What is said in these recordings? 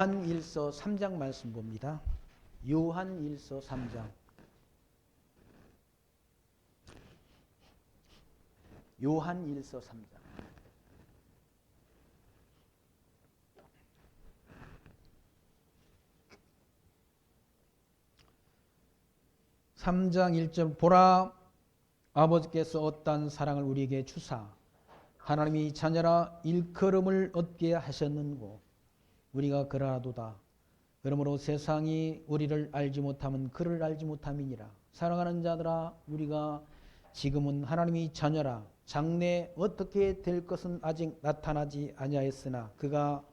요한일서 3장 말씀 봅니다. 요한일서 3장. 요한일서 3장. (3장 1절) 보라, 아버지께서 어떠한 사랑을 우리에게 주사 하나님이 자녀라 일컬음을 얻게 하셨는고 우리가 그러하도다. 그러므로 세상이 우리를 알지 못하면 그를 알지 못함이니라. 사랑하는 자들아, 우리가 지금은 하나님의 자녀라. 장래 어떻게 될 것은 아직 나타나지 아니하였으나 그가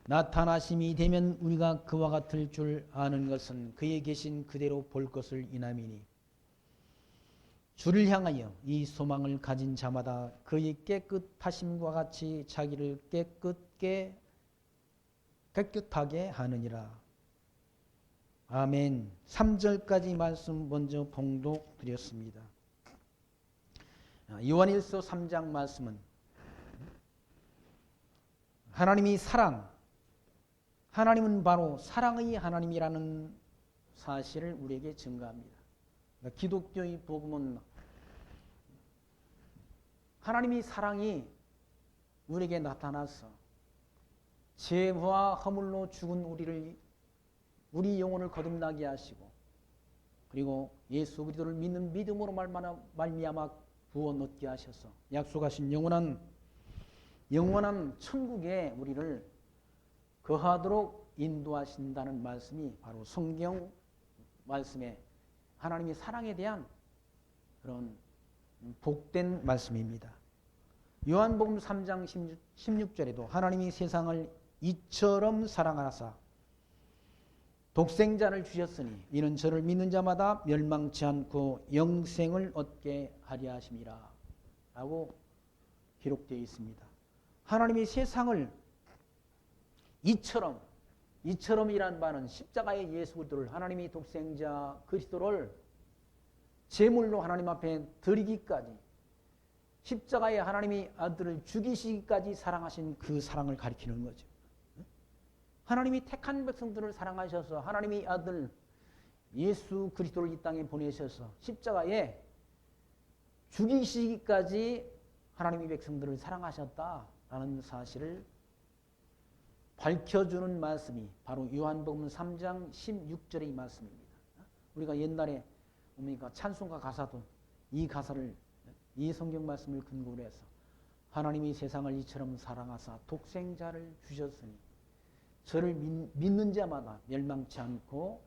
나타나심이 되면 우리가 그와 같을 줄 아는 것은 그에 계신 그대로 볼 것을 인함이니, 주를 향하여 이 소망을 가진 자마다 그의 깨끗하심과 같이 자기를 깨끗하게 하느니라. 아멘. 3절까지 말씀 먼저 봉독 드렸습니다. 요한일서 3장 말씀은 하나님이 하나님은 바로 사랑의 하나님이라는 사실을 우리에게 증거합니다. 그러니까 기독교의 복음은 하나님의 사랑이 우리에게 나타나서 죄와 허물로 죽은 우리 영혼을 거듭나게 하시고, 그리고 예수 그리스도를 믿는 믿음으로 말미암아 구원 얻게 하셔서 약속하신 영원한 천국에 우리를 거하도록 인도하신다는 말씀이 바로 성경 말씀에 하나님의 사랑에 대한 그런 복된 말씀입니다. 요한복음 3장 16절에도 하나님이 세상을 이처럼 사랑하사 독생자를 주셨으니 이는 저를 믿는 자마다 멸망치 않고 영생을 얻게 하려 하심이라 라고 기록되어 있습니다. 하나님이 세상을 이처럼이란 바는 십자가의 예수 그리스도를, 하나님이 독생자 그리스도를 제물로 하나님 앞에 드리기까지, 십자가에 하나님이 아들을 죽이시기까지 사랑하신 그 사랑을 가리키는 거죠. 하나님이 택한 백성들을 사랑하셔서 하나님의 아들 예수 그리스도를 이 땅에 보내셔서 십자가에 죽이시기까지 하나님의 백성들을 사랑하셨다라는 사실을 밝혀주는 말씀이 바로 요한복음 3장 16절의 말씀입니다. 우리가 옛날에 찬송가 가사도 이 성경 말씀을 근거로 해서 하나님이 세상을 이처럼 사랑하사 독생자를 주셨으니 저를 믿는 자마다 멸망치 않고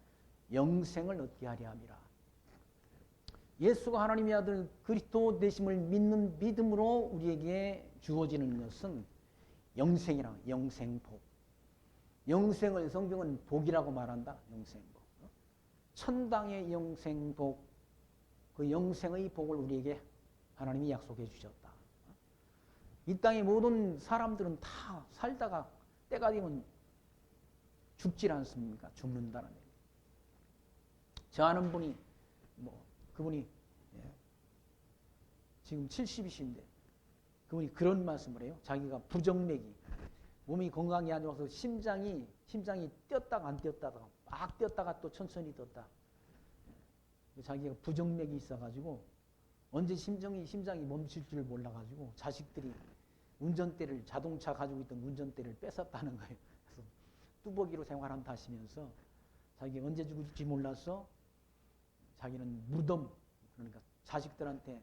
영생을 얻게 하려 함이라. 예수가 하나님의 아들 그리스도 되심을 믿는 믿음으로 우리에게 주어지는 것은 영생이라, 영생복. 영생을 성경은 복이라고 말한다. 영생복. 천당의 영생복, 그 영생의 복을 우리에게 하나님이 약속해 주셨다. 이 땅의 모든 사람들은 다 살다가 때가 되면 죽질 않습니까? 죽는다는 얘기. 저 아는 분이 그분이 지금 70이신데 그분이 그런 말씀을 해요. 자기가 부정맥이, 몸이 건강이 안 좋아서 심장이 뛰었다가 안 뛰었다가 막 뛰었다가 또 천천히 뛰었다. 자기가 부정맥이 있어가지고 언제 심장이 멈출 줄 몰라가지고 자식들이 자동차 가지고 있던 운전대를 뺏었다는 거예요. 그래서 뚜벅이로 생활한다 하시면서 자기가 언제 죽을지 몰라서 자기는 무덤, 그러니까 자식들한테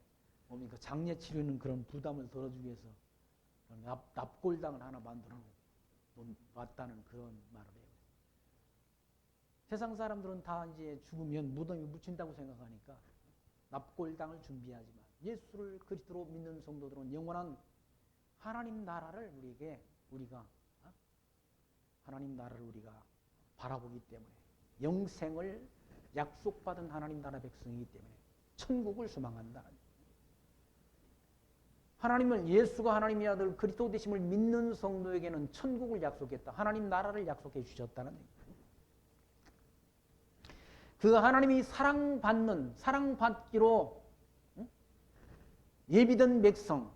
장례 치르는 그런 부담을 덜어주기 위해서 납골당을 하나 만들어 놨다는 그런 말을 해요. 세상 사람들은 다 이제 죽으면 무덤에 묻힌다고 생각하니까 납골당을 준비하지만, 예수를 그리스도로 믿는 성도들은 영원한 하나님 나라를 우리가 바라보기 때문에, 영생을 약속받은 하나님 나라 백성이기 때문에 천국을 소망한다. 예수가 하나님의 아들 그리스도 되심을 믿는 성도에게는 천국을 약속했다. 하나님 나라를 약속해 주셨다는 얘기입니다. 그 하나님이 사랑받기로 예비된 백성,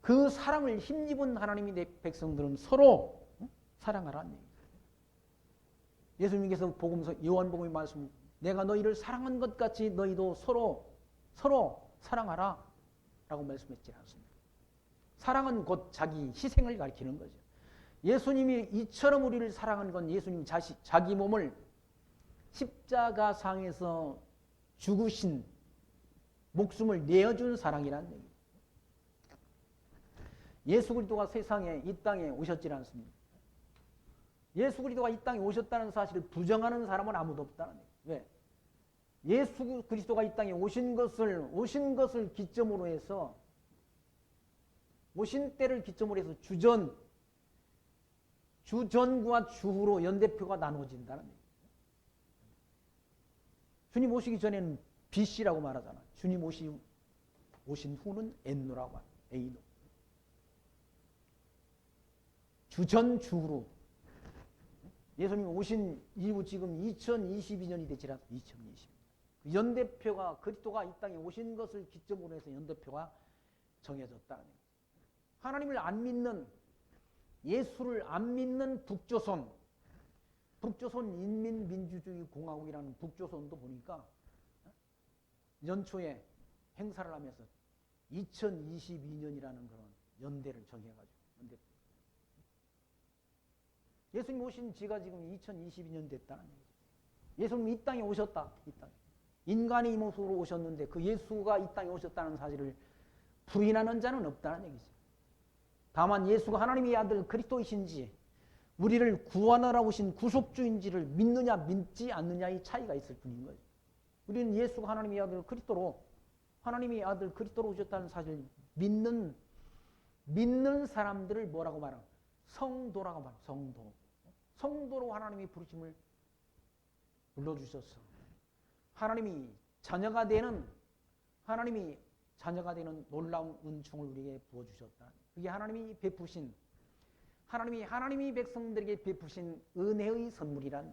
그 사랑을 힘입은 하나님의 백성들은 서로 사랑하라는 얘기예요. 예수님께서 복음서 요한복음의 말씀, 내가 너희를 사랑한 것 같이 너희도 서로 사랑하라 라고 말씀했지 않습니까? 사랑은 곧 자기 희생을 가리키는 거죠. 예수님이 이처럼 우리를 사랑한 건 예수님 자기 몸을 십자가상에서 죽으신, 목숨을 내어준 사랑이라는 얘기예요. 예수 그리스도가 세상에, 이 땅에 오셨지 않습니까? 예수 그리스도가 이 땅에 오셨다는 사실을 부정하는 사람은 아무도 없다는 얘기예요. 왜? 예수 그리스도가 이 땅에 오신 것을 기점으로 해서, 오신 때를 기점으로 해서 주전과 주후로 연대표가 나누어진다는 얘기예요. 주님 오시기 전에는 BC라고 말하잖아. 주님 오신 후는 엔노라고 말해요. 에이노. 주전 주후로. 예수님 오신 이후 지금 2022년이 됐지 않습니까? 2020년. 연대표가, 그리스도가 이 땅에 오신 것을 기점으로 해서 연대표가 정해졌다는 얘기예요. 하나님을 안 믿는, 예수를 안 믿는 북조선 인민민주주의 공화국이라는 북조선도 보니까 연초에 행사를 하면서 2022년이라는 그런 연대를 정해가지고, 예수님 오신 지가 지금 2022년 됐다는 얘기죠. 예수님 이 땅에 오셨다. 이 땅에. 인간의 모습으로 오셨는데 그 예수가 이 땅에 오셨다는 사실을 부인하는 자는 없다는 얘기죠. 다만 예수가 하나님의 아들 그리스도이신지, 우리를 구원하러 오신 구속주인지를 믿느냐 믿지 않느냐의 차이가 있을 뿐인 거죠. 우리는 예수가 하나님의 아들 그리스도로, 하나님의 아들 그리스도로 오셨다는 사실을 믿는 사람들을 뭐라고 말하나? 성도라고 말합니다. 성도. 성도로 하나님이 부르심을 불러주셨어. 하나님이 자녀가 되는 놀라운 은총을 우리에게 부어주셨다. 그게 하나님이 백성들에게 베푸신 은혜의 선물이란.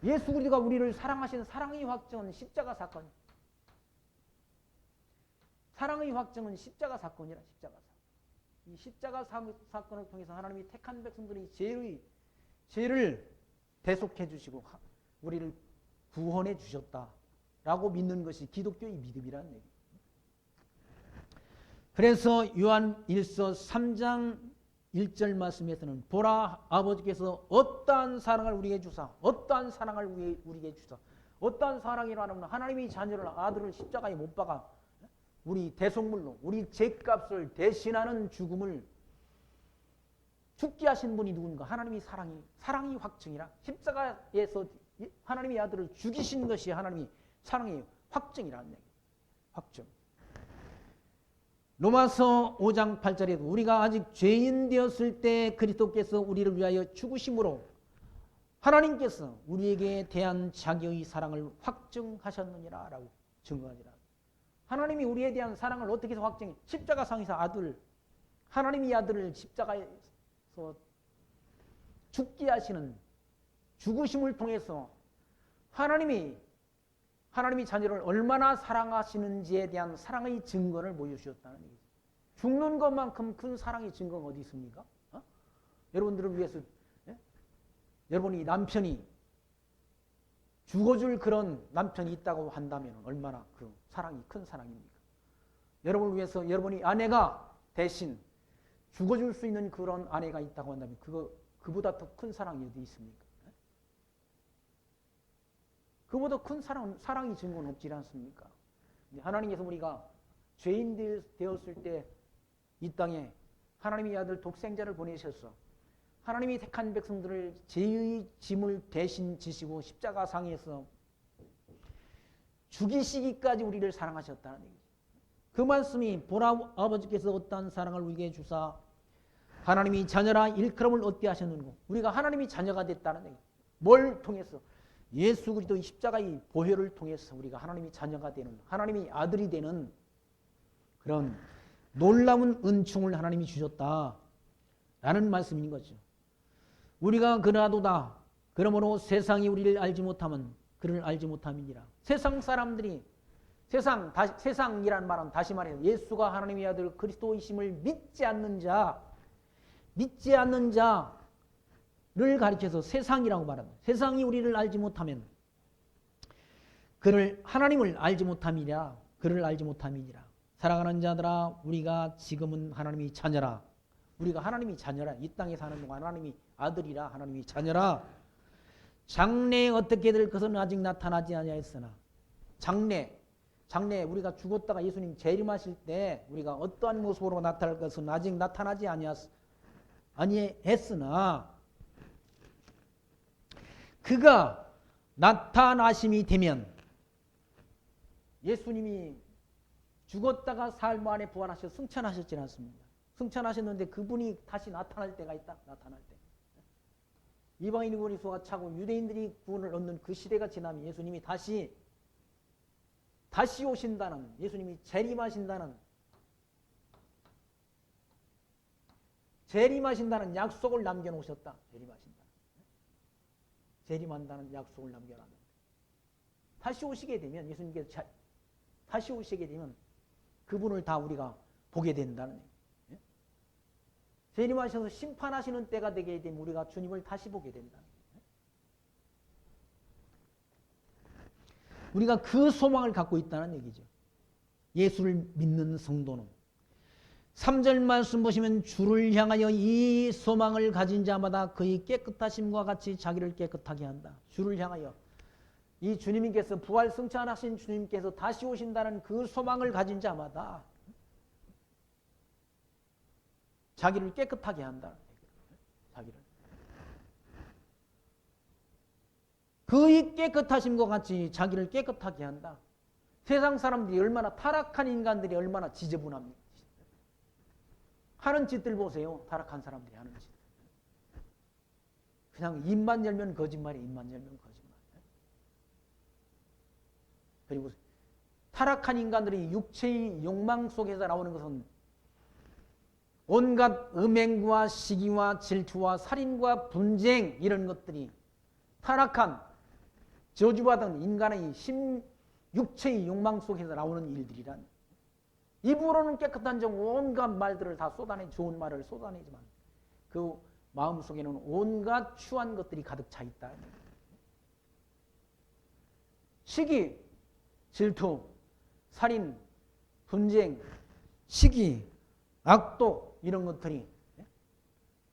예수 그리스도가 우리를 사랑하신 사랑의 확정은 십자가 사건. 사랑의 확정은 십자가 사건이라. 십자가 사건. 이 십자가 사건을 통해서 하나님이 택한 백성들이 죄를 대속해 주시고 우리를 구원해 주셨다라고 믿는 것이 기독교의 믿음이라는 얘기예요. 그래서 요한 1서 3장 1절 말씀에서는 보라, 아버지께서 어떠한 사랑을 우리에게 주사, 어떠한 사랑을 우리에게 주사, 어떠한 사랑이라는 하나님의 자녀를, 아들을 십자가에 못 박아 우리 대속물로 우리 죄값을 대신하는 죽음을 죽게 하신 분이 누군가? 하나님이 사랑이 확증이라. 십자가에서 하나님의 아들을 죽이신 것이 하나님이 사랑의 확증이라는 얘기. 확증. 로마서 5장 8절에도 우리가 아직 죄인 되었을 때 그리스도께서 우리를 위하여 죽으심으로 하나님께서 우리에게 대한 자기의 사랑을 확증하셨느니라 라고 증거하니라. 하나님이 우리에 대한 사랑을 어떻게 해서 확증해? 십자가상에서 하나님의 아들을 십자가에서 죽게 하시는 죽으심을 통해서 하나님이 자녀를 얼마나 사랑하시는지에 대한 사랑의 증거를 보여주셨다는 얘기죠. 죽는 것만큼 큰 사랑의 증거가 어디 있습니까? 여러분들을 위해서, 여러분이 남편이 죽어줄 그런 남편이 있다고 한다면 얼마나 그 사랑이 큰 사랑입니까? 여러분을 위해서 여러분이 아내가 대신 죽어줄 수 있는 그런 아내가 있다고 한다면 그보다 더 큰 사랑이 어디 있습니까? 그보다 큰 사랑의 증거는 없지 않습니까? 하나님께서 우리가 죄인 되었을 때 이 땅에 하나님의 아들 독생자를 보내셔서 하나님이 택한 백성들을 죄의 짐을 대신 지시고 십자가상에서 죽이시기까지 우리를 사랑하셨다는 얘기죠. 그 말씀이 보라, 아버지께서 어떠한 사랑을 우리에게 주사 하나님이 자녀라 일컬음을 얻게 하셨는고, 우리가 하나님이 자녀가 됐다는 얘기죠. 뭘 통해서? 예수 그리스도의 십자가의 보혈을 통해서 우리가 하나님이 자녀가 되는, 하나님이 아들이 되는 그런 놀라운 은총을 하나님이 주셨다라는 말씀인 거죠. 우리가 그러하도다. 그러므로 세상이 우리를 알지 못하면 그를 알지 못함이니라. 세상 사람들이, 세상이란 말은 다시 말해서 예수가 하나님의 아들 그리스도이심을 믿지 않는 자, 믿지 않는 자를 가리켜서 세상이라고 말합니다. 세상이 우리를 알지 못하면 그를 하나님을 알지 못함이라. 그를 알지 못함이니라. 사랑하는 자들아, 우리가 지금은 하나님이 자녀라. 우리가 하나님이 자녀라. 이 땅에 사는 동안 하나님이 아들이라. 하나님이 자녀라. 장래에 어떻게 될 것은 아직 나타나지 아니하였으나 장래 우리가 죽었다가 예수님 재림하실 때 우리가 어떠한 모습으로 나타날 것은 아직 나타나지 아니했으나 그가 나타나심이 되면 예수님이 죽었다가 사흘 만에 부활하셔서 승천하셨지 않습니까? 승천하셨는데 그분이 다시 나타날 때가 있다. 나타날 때. 이방인이 구원이 수가 차고 유대인들이 구원을 얻는 그 시대가 지나면 예수님이 다시 오신다는, 예수님이 재림하신다는 약속을 남겨놓으셨다. 재림한다는 약속을 남겨놨는데 다시 오시게 되면, 예수님께서 다시 오시게 되면 그분을 다 우리가 보게 된다는 얘기예요. 재림하셔서 심판하시는 때가 되게 되면 우리가 주님을 다시 보게 된다는 얘기예요. 우리가 그 소망을 갖고 있다는 얘기죠. 예수를 믿는 성도는 3절 말씀 보시면 주를 향하여 이 소망을 가진 자마다 그의 깨끗하심과 같이 자기를 깨끗하게 한다. 주를 향하여 이 주님께서 부활 승천하신 주님께서 다시 오신다는 그 소망을 가진 자마다 자기를 깨끗하게 한다. 자기를. 그의 깨끗하심과 같이 자기를 깨끗하게 한다. 세상 사람들이 얼마나 타락한 인간들이 얼마나 지저분합니까? 하는 짓들 보세요. 타락한 사람들이 하는 짓. 그냥 입만 열면 거짓말이에요. 입만 열면 거짓말. 그리고 타락한 인간들이 육체의 욕망 속에서 나오는 것은 온갖 음행과 시기와 질투와 살인과 분쟁 이런 것들이 타락한 저주받은 인간의 육체의 욕망 속에서 나오는 일들이란. 입으로는 깨끗한 정 온갖 말들을 다 좋은 말을 쏟아내지만 그 마음 속에는 온갖 추한 것들이 가득 차 있다. 시기, 질투, 살인, 분쟁, 시기, 악독 이런 것들이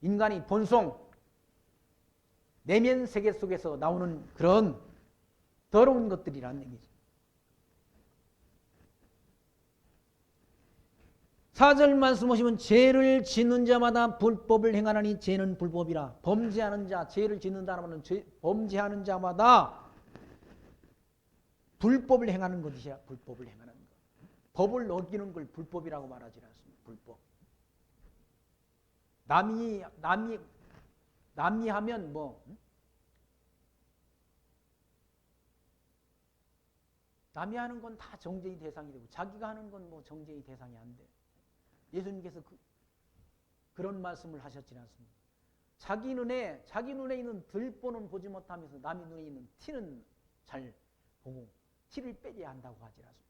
인간의 본성, 내면 세계 속에서 나오는 그런 더러운 것들이라는 얘기죠. 4절 말씀 보시면 죄를 짓는 자마다 불법을 행하나니 죄는 불법이라. 범죄하는 자, 죄를 짓는다는 말은 범죄하는 자마다 불법을 행하는 것이야. 불법을 행하는 것. 법을 어기는 걸 불법이라고 말하지 않습니다. 불법. 남이 하면 남이 하는 건 다 정죄의 대상이 되고 자기가 하는 건 정죄의 대상이 안 돼. 예수님께서 그런 말씀을 하셨지 않습니까? 자기 눈에 있는 들보는 보지 못하면서 남의 눈에 있는 티는 잘 보고 티를 빼야 한다고 하지 않습니까?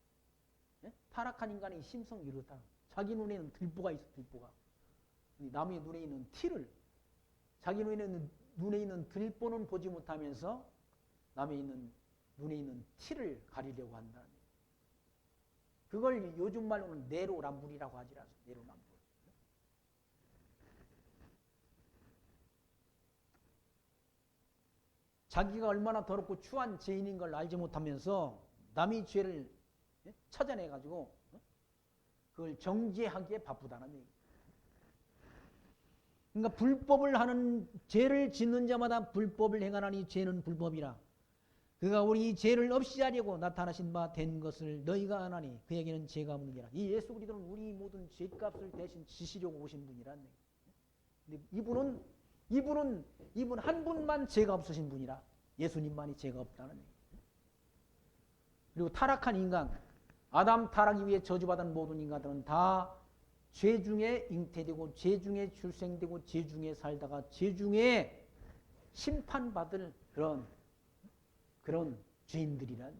예? 타락한 인간의 심성이 이렇다. 자기 눈에 있는 들보가 있어. 들보가. 남의 눈에 있는 티를, 자기 눈에 있는 들보는 보지 못하면서 남의 눈에 있는 티를 가리려고 한다. 그걸 요즘 말로는 내로남불이라고 하지 않습니까? 내로남불. 자기가 얼마나 더럽고 추한 죄인인 걸 알지 못하면서 남의 죄를 찾아내가지고 그걸 정죄하기에 바쁘다는 얘기예요. 그러니까 불법을 하는, 죄를 짓는 자마다 불법을 행하나니 죄는 불법이라. 그가 우리 죄를 없이 하려고 나타나신 바 된 것을 너희가 아나니 그에게는 죄가 없느니라. 이 예수 그리스도는 우리 모든 죄값을 대신 지시려고 오신 분이란 얘기예요. 근데 이분 한 분만 죄가 없으신 분이라. 예수님만이 죄가 없다는 얘기예요. 그리고 타락한 인간, 아담 타락 이후에 저주받은 모든 인간들은 다 죄 중에 잉태되고 죄 중에 출생되고 죄 중에 살다가 죄 중에 심판받을 그런 죄인들이란.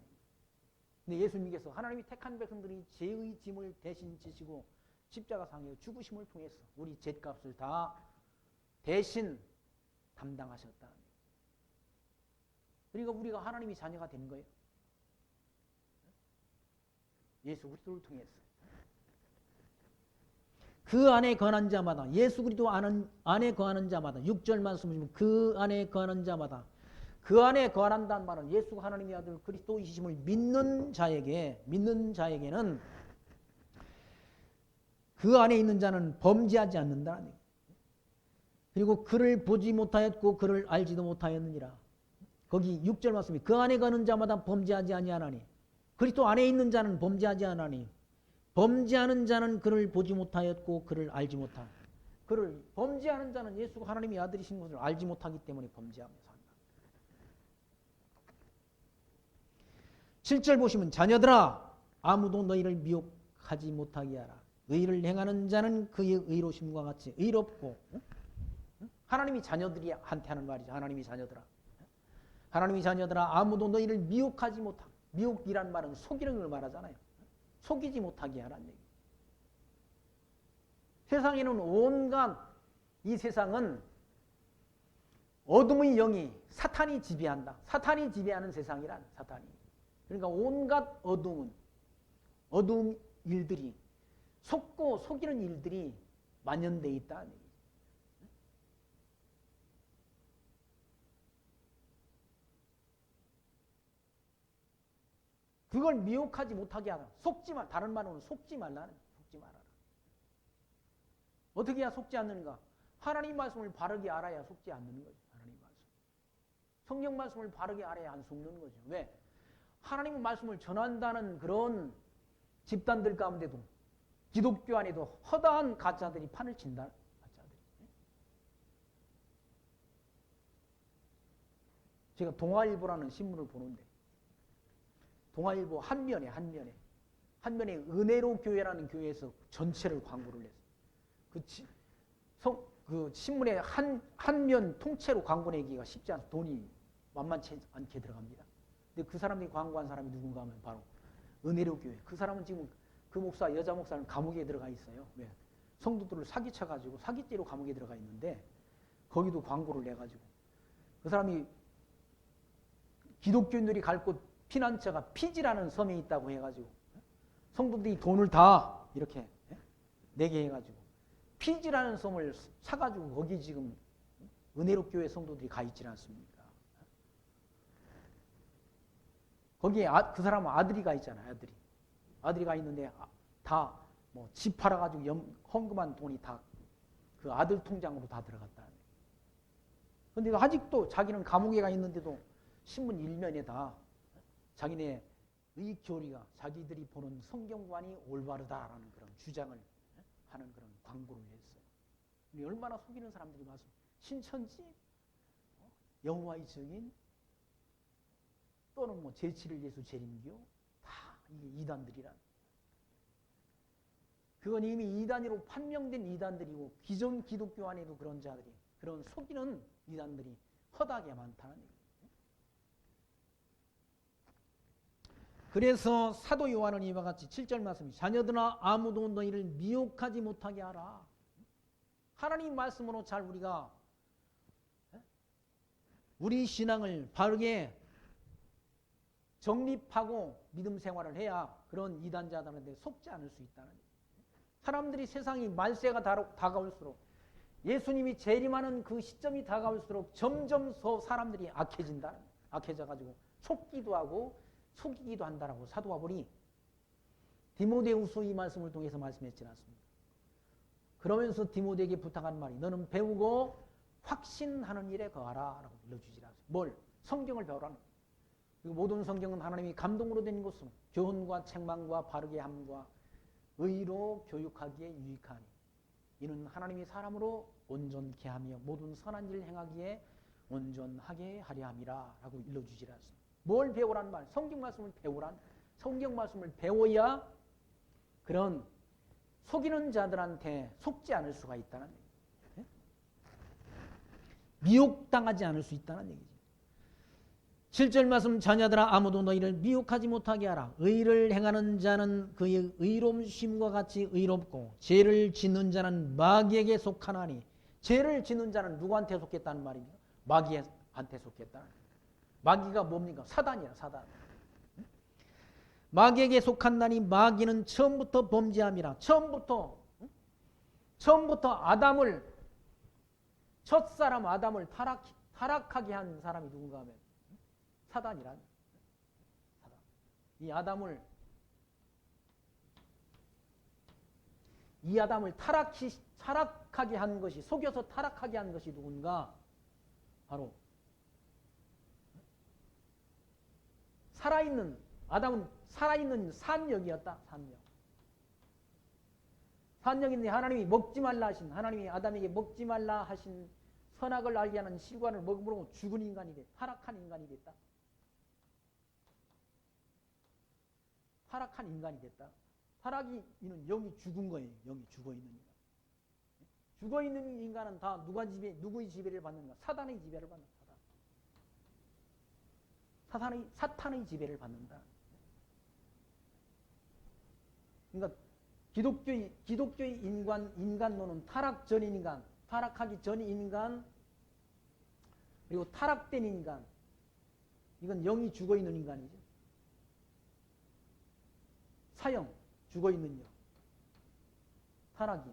근데 예수님께서 하나님이 택한 백성들이 죄의 짐을 대신 지시고 십자가상에 죽으심을 통해서 우리 죄값을 다 대신 담당하셨다. 그러니까 우리가 하나님의 자녀가 된 거예요. 예수 그리스도를 통해서. 그 안에 거하는 자마다, 예수 그리스도 안에 거하는 자마다, 6절 말씀을 보면 그 안에 거하는 자마다, 그 안에 거한다는 말은 예수가 하나님의 아들 그리스도이심을 믿는 자에게는 그 안에 있는 자는 범죄하지 않는다는 얘기예요. 그리고 그를 보지 못하였고 그를 알지도 못하였느니라. 거기 6절 말씀이 그 안에 거하는 자마다 범죄하지 아니하나니, 그리스도 안에 있는 자는 범죄하지 않으니, 범죄하는 자는 그를 보지 못하였고 그를 알지 못하니. 그를 범죄하는 자는 예수가 하나님의 아들이신 것을 알지 못하기 때문에 범죄하며 산다. 7절 보시면 자녀들아 아무도 너희를 미혹하지 못하게 하라. 의를 행하는 자는 그의 의로심과 같이 의롭고, 하나님이 자녀들이 한테 하는 말이죠. 하나님이 자녀들아 아무도 너희를 미혹하지 못하게. 미혹이란 말은 속이는 걸 말하잖아요. 속이지 못하게 하라는 얘기. 세상에는 온갖, 이 세상은 어둠의 영이 사탄이 지배한다. 사탄이 지배하는 세상이란, 사탄이. 그러니까 온갖 어두운 일들이, 속고 속이는 일들이 만연되어 있다는 얘기. 그걸 미혹하지 못하게 하라. 다른 말로는 속지 말라는, 속지 말아라. 어떻게 해야 속지 않는가? 하나님 말씀을 바르게 알아야 속지 않는 거죠. 하나님 말씀. 성경 말씀을 바르게 알아야 안 속는 거죠. 왜? 하나님 말씀을 전한다는 그런 집단들 가운데도, 기독교 안에도 허다한 가짜들이 판을 친다. 가짜들이. 제가 동아일보라는 신문을 보는데, 동아일보 한면에 은혜로 교회라는 교회에서 전체를 광고를 했어요. 그 신문에 한면 통째로 광고 내기가 쉽지 않아서 돈이 만만치 않게 들어갑니다. 근데 그 사람들이 광고한 사람이 누군가 하면 바로 은혜로 교회. 그 사람은 지금 그 여자 목사는 감옥에 들어가 있어요. 왜? 성도들을 사기쳐가지고 사기죄로 감옥에 들어가 있는데 거기도 광고를 내가지고 그 사람이 기독교인들이 갈 곳 피난처가 피지라는 섬에 있다고 해가지고 성도들이 돈을 다 이렇게 내게 해가지고 피지라는 섬을 사가지고 거기 지금 은혜로 교회 성도들이 가 있지 않습니까? 거기에 그 사람은 아들이 가 있잖아요. 아들이 가 있는데 다 뭐 집 팔아가지고 헌금한 돈이 다 그 아들 통장으로 다 들어갔다. 그런데 아직도 자기는 감옥에 가 있는데도 신문 일면에 다 자기네 의 교리가, 자기들이 보는 성경관이 올바르다라는 그런 주장을 하는 그런 광고를 했어요. 얼마나 속이는 사람들이 많습니다. 신천지, 여호와의 증인, 또는 뭐 제7일 예수 재림교, 다 이게 이단들이란. 그건 이미 이단으로 판명된 이단들이고 기존 기독교 안에도 그런 자들이, 그런 속이는 이단들이 허다하게 많다는 얘기예요. 그래서 사도 요한은 이와 같이 7절 말씀이 자녀들아 아무도 너희를 미혹하지 못하게 하라. 하나님 말씀으로 잘 우리가 우리 신앙을 바르게 정립하고 믿음 생활을 해야 그런 이단자들한테 속지 않을 수 있다는 거예요. 사람들이 세상이 말세가 다가올수록, 예수님이 재림하는 그 시점이 다가올수록 점점 더 사람들이 악해져가지고 속기도 하고 속이기도 한다라고 사도 바울이 디모데후서 이 말씀을 통해서 말씀했지 않습니까? 그러면서 디모데에게 부탁한 말이 너는 배우고 확신하는 일에 거하라 라고 일러주지 않습니까? 뭘? 성경을 배우라는 거예요. 그리고 모든 성경은 하나님이 감동으로 된 것으로 교훈과 책망과 바르게 함과 의로 교육하기에 유익하니 이는 하나님이 사람으로 온전케 하며 모든 선한 일을 행하기에 온전하게 하려 함이라 라고 일러주지 않습니까? 뭘 배우라는 말? 성경 말씀을 배우란. 성경 말씀을 배워야 그런 속이는 자들한테 속지 않을 수가 있다는 얘기예요. 미혹당하지 않을 수 있다는 얘기죠. 7절 말씀 자녀들아 아무도 너희를 미혹하지 못하게 하라. 의를 행하는 자는 그의 의로움심과 같이 의롭고 죄를 짓는 자는 마귀에게 속하나니 죄를 짓는 자는 누구한테 속했다는 말입니까? 마귀한테 속했다는. 마귀가 뭡니까? 사단이야, 사단. 마귀에게 속한다니 마귀는 처음부터 범죄함이라. 처음부터 아담을, 첫사람 아담을 타락하게 한 사람이 누군가 하면 사단이란. 사단. 이 아담을 타락하게 한 것이, 속여서 타락하게 한 것이 누군가? 바로 아담은 살아있는 산역이었다. 산역인데 하나님이 먹지 말라 하신, 하나님이 아담에게 먹지 말라 하신 선악을 알게 하는 실과를 먹음으로 죽은 인간이 됐다. 타락한 인간이 됐다. 타락한 인간이 됐다. 타락이 있는 영이 죽은 거예요. 영이 죽어있는 인간. 죽어있는 인간은 다 누구의 지배를 받는가? 사단의 지배를 받는다. 사탄의 지배를 받는다. 그러니까 기독교의 인간론은 타락 전인 인간, 타락하기 전인 인간, 그리고 타락된 인간, 이건 영이 죽어있는 인간이죠. 사형, 죽어있는 영, 타락이.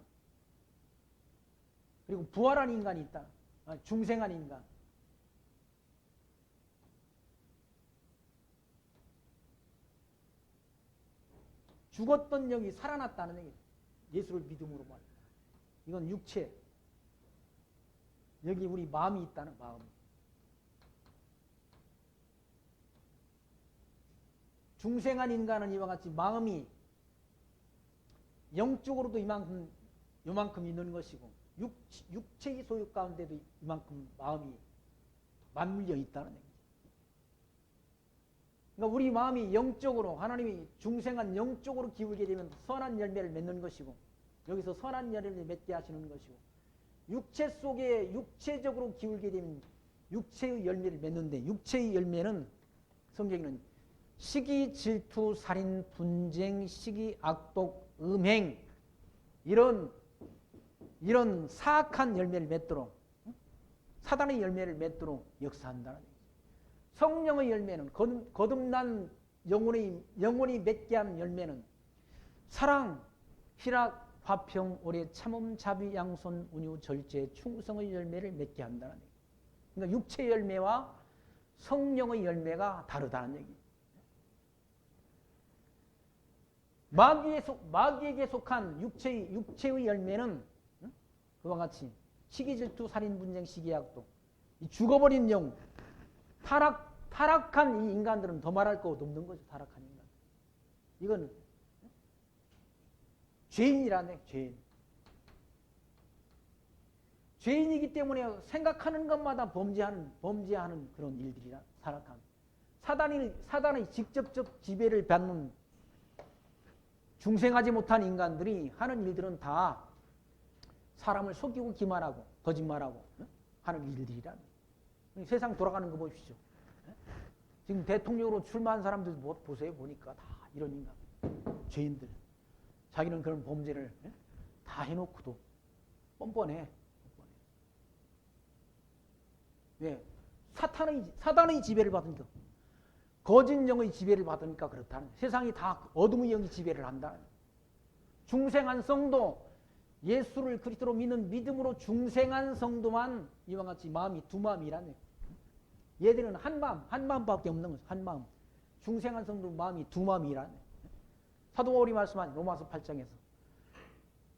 그리고 부활한 인간이 있다. 중생한 인간. 죽었던 영이 살아났다는 얘기예요. 예수를 믿음으로 말이야. 이건 육체. 여기 우리 마음이 있다는 마음. 중생한 인간은 이와 같이 마음이 영적으로도 이만큼 있는 것이고 육체의 소유 가운데도 이만큼 마음이 맞물려 있다는 얘기죠. 그러니까 우리 마음이 영적으로 하나님이 중생한 영적으로 기울게 되면 선한 열매를 맺는 것이고 여기서 선한 열매를 맺게 하시는 것이고 육체 속에 육체적으로 기울게 되면 육체의 열매를 맺는데 육체의 열매는 성경에는 시기, 질투, 살인, 분쟁, 시기, 악독, 음행 이런 사악한 열매를 맺도록 사단의 열매를 맺도록 역사한다는 얘기죠. 성령의 열매는 거듭난 영혼이 맺게 하는 열매는 사랑, 희락, 화평, 오래, 참음, 자비, 양손, 온유, 절제, 충성의 열매를 맺게 한다는 얘기죠. 그러니까 육체의 열매와 성령의 열매가 다르다는 얘기죠. 마귀에게 속한 육체의 열매는 그와 같이 시기, 질투, 살인, 분쟁, 시기, 악독. 이 죽어버린 영, 타락한 이 인간들은 더 말할 것 없는 거죠. 타락한 인간. 이건 죄인이라네. 죄인이기 때문에 생각하는 것마다 범죄하는 그런 일들이라 타락한. 사단의 직접적 지배를 받는 중생하지 못한 인간들이 하는 일들은 다 사람을 속이고 기만하고 거짓말하고 하는 일들이라. 세상 돌아가는 거 보십시오. 지금 대통령으로 출마한 사람들 보세요. 보니까 다 이런 인간, 죄인들. 자기는 그런 범죄를 다 해놓고도 뻔뻔해. 왜? 사단의 지배를 받으니까. 거짓 영의 지배를 받으니까 그렇다는. 세상이 다 어둠의 영이 지배를 한다. 중생한 성도, 예수를 그리스도로 믿는 믿음으로 중생한 성도만 이와 같이 마음이 두 마음이라네. 얘들은 한 마음밖에 없는 거죠. 한 마음. 중생한 성도 마음이 두 마음이라네. 사도 바울이 말씀한 로마서 8장에서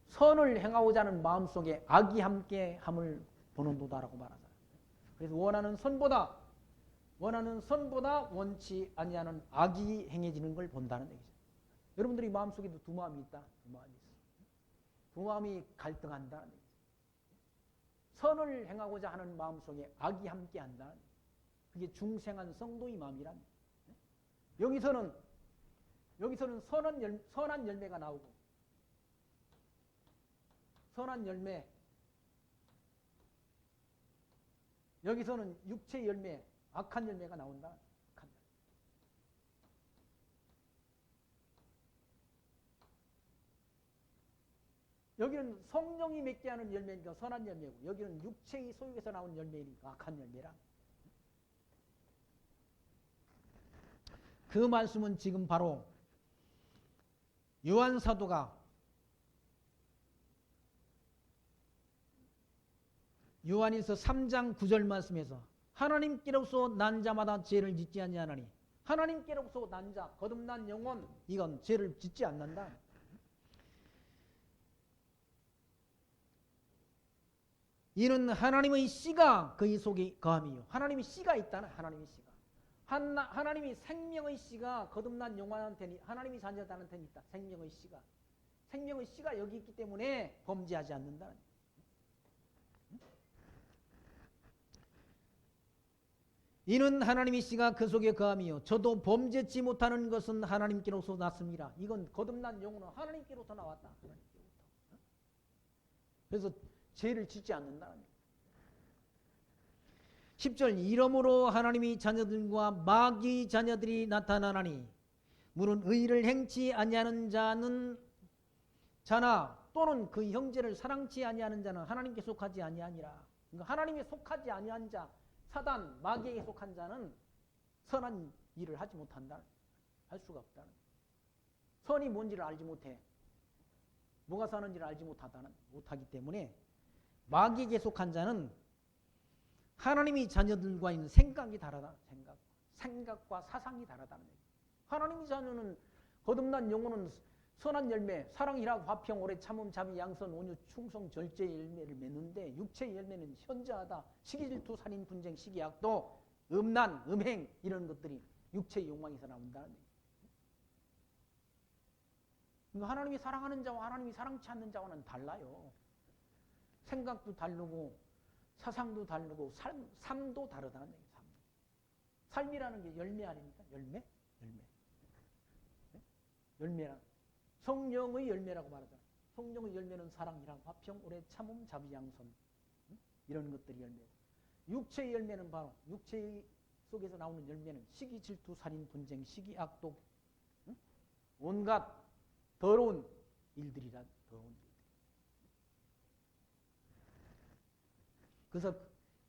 선을 행하고자 하는 마음속에 악이 함께함을 보는도다라고 말하잖아요. 그래서 원하는 선보다 원치 아니하는 악이 행해지는 걸 본다는 얘기죠. 여러분들이 마음속에도 두 마음이 있다. 두 마음이 있어. 두 마음이 갈등한다는 얘기죠. 선을 행하고자 하는 마음속에 악이 함께한다. 그게 중생한 성도의 마음이란. 여기서는 선한 열매가 나오고 선한 열매. 여기서는 육체 열매, 악한 열매가 나온다. 여기는 성령이 맺게 하는 열매니까 선한 열매고 여기는 육체의 소욕에서 나오는 열매니까 악한 열매라. 그 말씀은 지금 바로 요한 사도가 요한일서 3장 9절 말씀에서 하나님께로서 난 자마다 죄를 짓지 아니하나니 하나님께로서 난 자, 거듭난 영혼 이건 죄를 짓지 않는다. 이는 하나님의 씨가 그의 속에 거함이요. 하나님의 씨가 있다는 하나님의 씨가. 하나님이 생명의 씨가 거듭난 영혼한테는 하나님이 자녀들한테는 있다. 생명의 씨가. 생명의 씨가 여기 있기 때문에 범죄하지 않는다. 이는 하나님의 씨가 그 속에 거함이요. 저도 범죄치 못하는 것은 하나님께로서 났습니다. 이건 거듭난 영혼은 하나님께로서 나왔다. 하나님께로부터. 그래서 죄를 짓지 않는다는 얘기예요. 10절 이러므로 하나님이 자녀들과 마귀 자녀들이 나타나나니 물은 의를 행치 아니하는 자나 또는 그 형제를 사랑치 아니하는 자는 하나님께 속하지 아니하니라. 그러니까 하나님에 속하지 아니한 자 사단 마귀에게 속한 자는 선한 일을 하지 못한다. 할 수가 없다. 선이 뭔지를 알지 못해. 뭐가 선한지를 알지 못하기 때문에 마귀에게 속한 자는 하나님이 자녀들과 있는 생각이 다르다. 생각과 사상이 다르다는 얘기. 하나님의 자녀는 거듭난 영혼은 선한 열매, 사랑, 희락, 화평, 오래 참음, 자비, 양선, 온유, 충성, 절제의 열매를 맺는데 육체의 열매는 현저하다. 시기, 질투, 살인, 분쟁, 시기, 악도, 음란, 음행 이런 것들이 육체의 욕망에서 나온다는 얘기. 그러니까 하나님이 사랑하는 자와 하나님이 사랑치 않는 자와는 달라요. 생각도 다르고 사상도 다르고 삶도 다르다는 얘기예요. 삶이라는 게 열매 아닙니까? 열매란 성령의 열매라고 말하잖아요. 성령의 열매는 사랑이랑 화평, 오래 참음, 자비, 양선 이런 것들이 열매고 육체의 열매는 바로 육체 속에서 나오는 열매는 시기, 질투, 살인, 분쟁, 시기, 악독 온갖 더러운 일들이라 더러운 일들.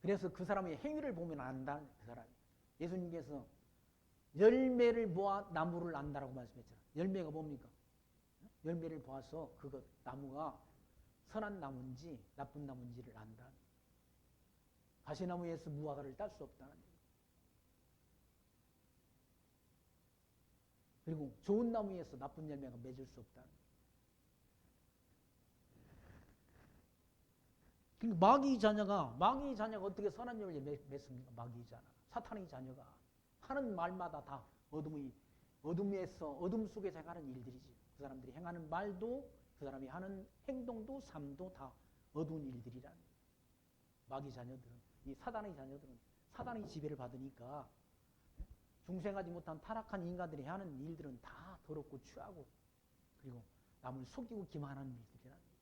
그래서 그 사람의 행위를 보면 안다. 그 사람이. 예수님께서 열매를 보아 나무를 안다라고 말씀했잖아요. 열매가 뭡니까? 열매를 보아서 그것 나무가 선한 나무인지 나쁜 나무인지를 안다. 가시나무에서 무화과를 딸 수 없다는 얘기예요. 그리고 좋은 나무에서 나쁜 열매가 맺을 수 없다는 얘기예요. 그러니까 마귀 자녀가 어떻게 선한 열매를 맺습니까? 마귀 자녀, 사탄의 자녀가 하는 말마다 다 어둠 속에서 행하는 일들이지. 그 사람들이 행하는 말도 그 사람이 하는 행동도 삶도 다 어두운 일들이라는 거예요. 마귀 자녀들은 이 사단의 자녀들은 사단의 지배를 받으니까 중생하지 못한 타락한 인간들이 하는 일들은 다 더럽고 추하고 그리고 남을 속이고 기만하는 일들이라는 거예요.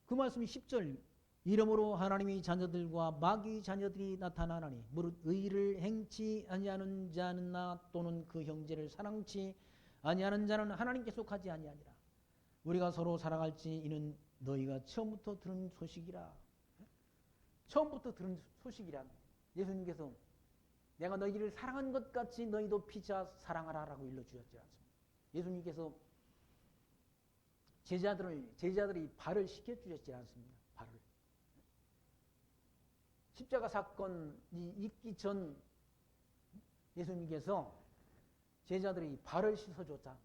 그 말씀이 10절 이러므로 하나님의 자녀들과 마귀의 자녀들이 나타나나니 무릇 의를 행치 아니하는 자나 또는 그 형제를 사랑치 아니하는 자는 하나님께 속하지 아니하니라. 우리가 서로 사랑할지 이는 너희가 처음부터 들은 소식이라. 처음부터 들은 소식이라. 예수님께서 내가 너희를 사랑한 것 같이 너희도 피차 사랑하라라고 일러주셨지 않습니까? 예수님께서 제자들이 발을 씻겨주셨지 않습니까? 발을. 십자가 사건이 있기 전 예수님께서 제자들이 발을 씻어줬다.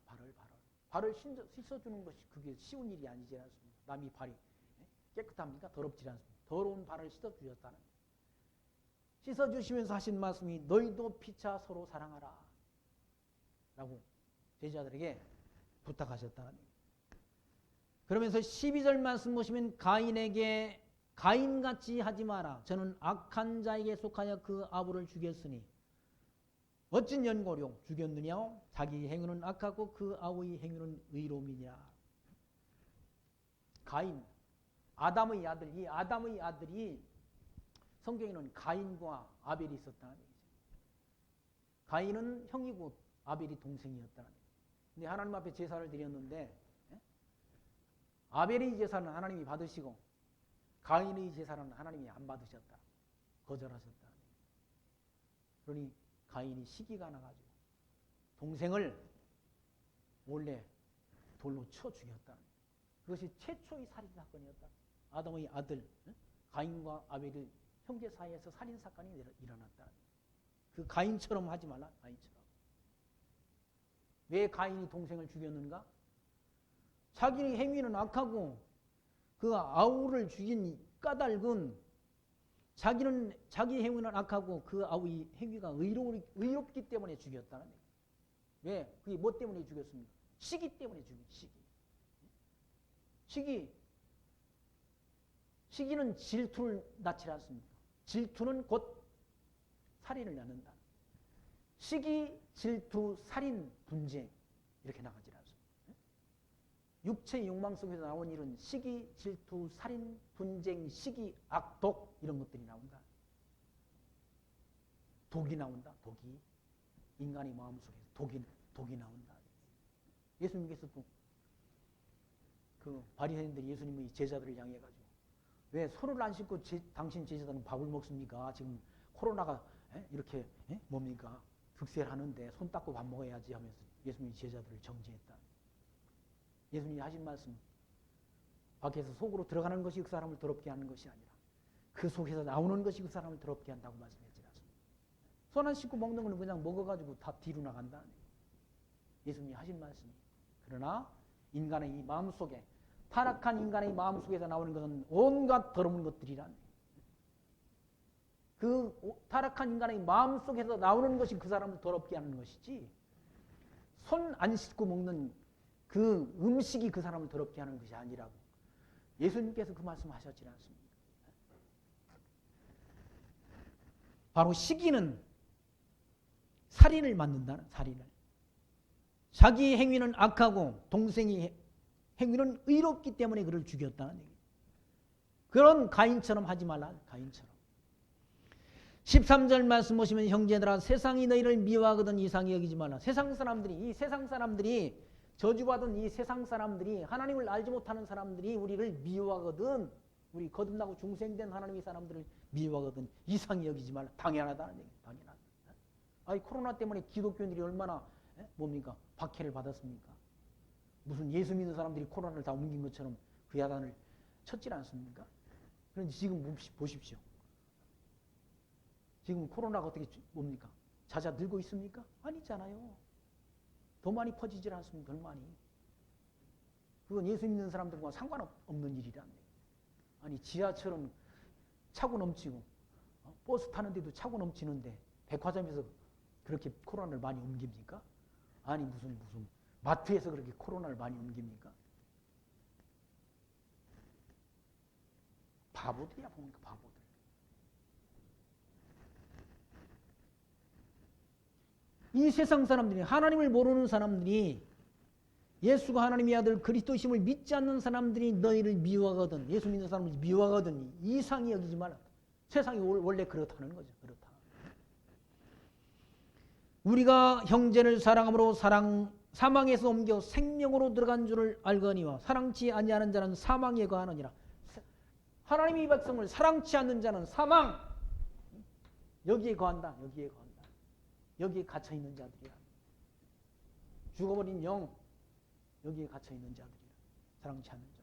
발을 씻어주는 것이 그게 쉬운 일이 아니지 않습니까? 남이 발이 깨끗합니까? 더럽지 않습니까? 더러운 발을 씻어주셨다는 거예요. 씻어주시면서 하신 말씀이 너희도 피차 서로 사랑하라 라고 제자들에게 부탁하셨다는 거예요. 그러면서 12절 말씀 보시면 가인에게 가인같이 하지 마라. 저는 악한 자에게 속하여 그 아부를 죽였으니 어찌 연고로 죽였느냐? 자기 행위는 악하고 그 아우의 행위는 의로움이냐. 가인, 아담의 아들, 이 아담의 아들이 성경에는 가인과 아벨이 있었다는 얘기죠. 가인은 형이고 아벨이 동생이었다는 얘기죠. 근데 하나님 앞에 제사를 드렸는데 아벨의 제사는 하나님이 받으시고 가인의 제사는 하나님이 안 받으셨다. 거절하셨다. 그러니 가인이 시기가 나가지고 동생을 몰래 돌로 쳐 죽였다. 그것이 최초의 살인 사건이었다. 아담의 아들 가인과 아벨의 형제 사이에서 살인 사건이 일어났다. 그 가인처럼 하지 말라. 가인처럼. 왜 가인이 동생을 죽였는가? 자기의 행위는 악하고 그 아우를 죽인 까닭은 자기 행위는 악하고 그 아우의 행위가 의롭기 때문에 죽였다는 얘기예요. 왜? 그게 뭐 때문에 죽였습니까? 시기 때문에 죽인 시기. 시기는 질투를 낳지 않습니까? 질투는 곧 살인을 낳는다. 시기, 질투, 살인, 분쟁 이렇게 나가지 않습니다. 육체의 욕망 속에서 나온 일은 시기, 질투, 살인, 분쟁, 시기, 악독 이런 것들이 나온다. 독이 나온다. 독이. 인간의 마음 속에서 독이 나온다. 예수님께서도 그 바리새인들이 예수님의 제자들을 향해가지고 왜 손을 안 씻고 당신 제자들은 밥을 먹습니까? 지금 코로나가 이렇게 뭡니까? 득세하는데 손 닦고 밥 먹어야지 하면서 예수님이 제자들을 정죄했다. 예수님이 하신 말씀 밖에서 속으로 들어가는 것이 그 사람을 더럽게 하는 것이 아니라 그 속에서 나오는 것이 그 사람을 더럽게 한다고 말씀했지 않습니까? 손 안 씻고 먹는 거는 그냥 먹어가지고 다 뒤로 나간다. 예수님이 하신 말씀이. 그러나 인간의 이 마음속에 타락한 인간의 마음속에서 나오는 것은 온갖 더러운 것들이란 그 타락한 인간의 마음속에서 나오는 것이 그 사람을 더럽게 하는 것이지 손 안 씻고 먹는 그 음식이 그 사람을 더럽게 하는 것이 아니라고 예수님께서 그 말씀하셨지 않습니까? 바로 시기는 살인을 만든다는 살인을. 자기 행위는 악하고 동생이 행위는 의롭기 때문에 그를 죽였다는 얘기예요. 그런 가인처럼 하지 말라. 가인처럼. 13절 말씀 보시면 형제들아 세상이 너희를 미워하거든 이상히 여기지 말라. 세상 사람들이 저주받은 이 세상 사람들이 하나님을 알지 못하는 사람들이 우리를 미워하거든. 우리 거듭나고 중생된 하나님의 사람들을 미워하거든 이상히 여기지 말라. 당연하다는 얘기예요. 당연하다. 아이 코로나 때문에 기독교인들이 얼마나 뭡니까? 박해를 받았습니까? 무슨 예수 믿는 사람들이 코로나를 다 옮긴 것처럼 그 야단을 쳤지 않습니까? 그런데 지금 보십시오. 지금 코로나가 어떻게 뭡니까? 잦아들고 있습니까? 아니잖아요. 더 많이 퍼지질 않습니까? 더 많이. 그건 예수 믿는 사람들과 상관없는 일이란 얘기예요. 아니 지하철은 차고 넘치고 버스 타는데도 차고 넘치는데 백화점에서 그렇게 코로나를 많이 옮깁니까? 아니 무슨 마트에서 그렇게 코로나를 많이 옮깁니까? 바보들이야 보니까 바보들. 이 세상 사람들이 하나님을 모르는 사람들이 예수가 하나님의 아들 그리스도심을 믿지 않는 사람들이 너희를 미워하거든 예수 믿는 사람을 미워하거든 이상히 여기지 말라. 세상이 원래 그렇다는 거죠. 그렇다. 우리가 형제를 사랑함으로 사망에서 옮겨 생명으로 들어간 줄을 알거니와 사랑치 아니하는 자는 사망에 거하느니라. 하나님의 백성을 사랑치 않는 자는 사망 여기에 거한다. 여기에 거한다. 여기에 갇혀있는 자들이야. 죽어버린 영 여기에 갇혀있는 자들이야. 사랑치 않는 자.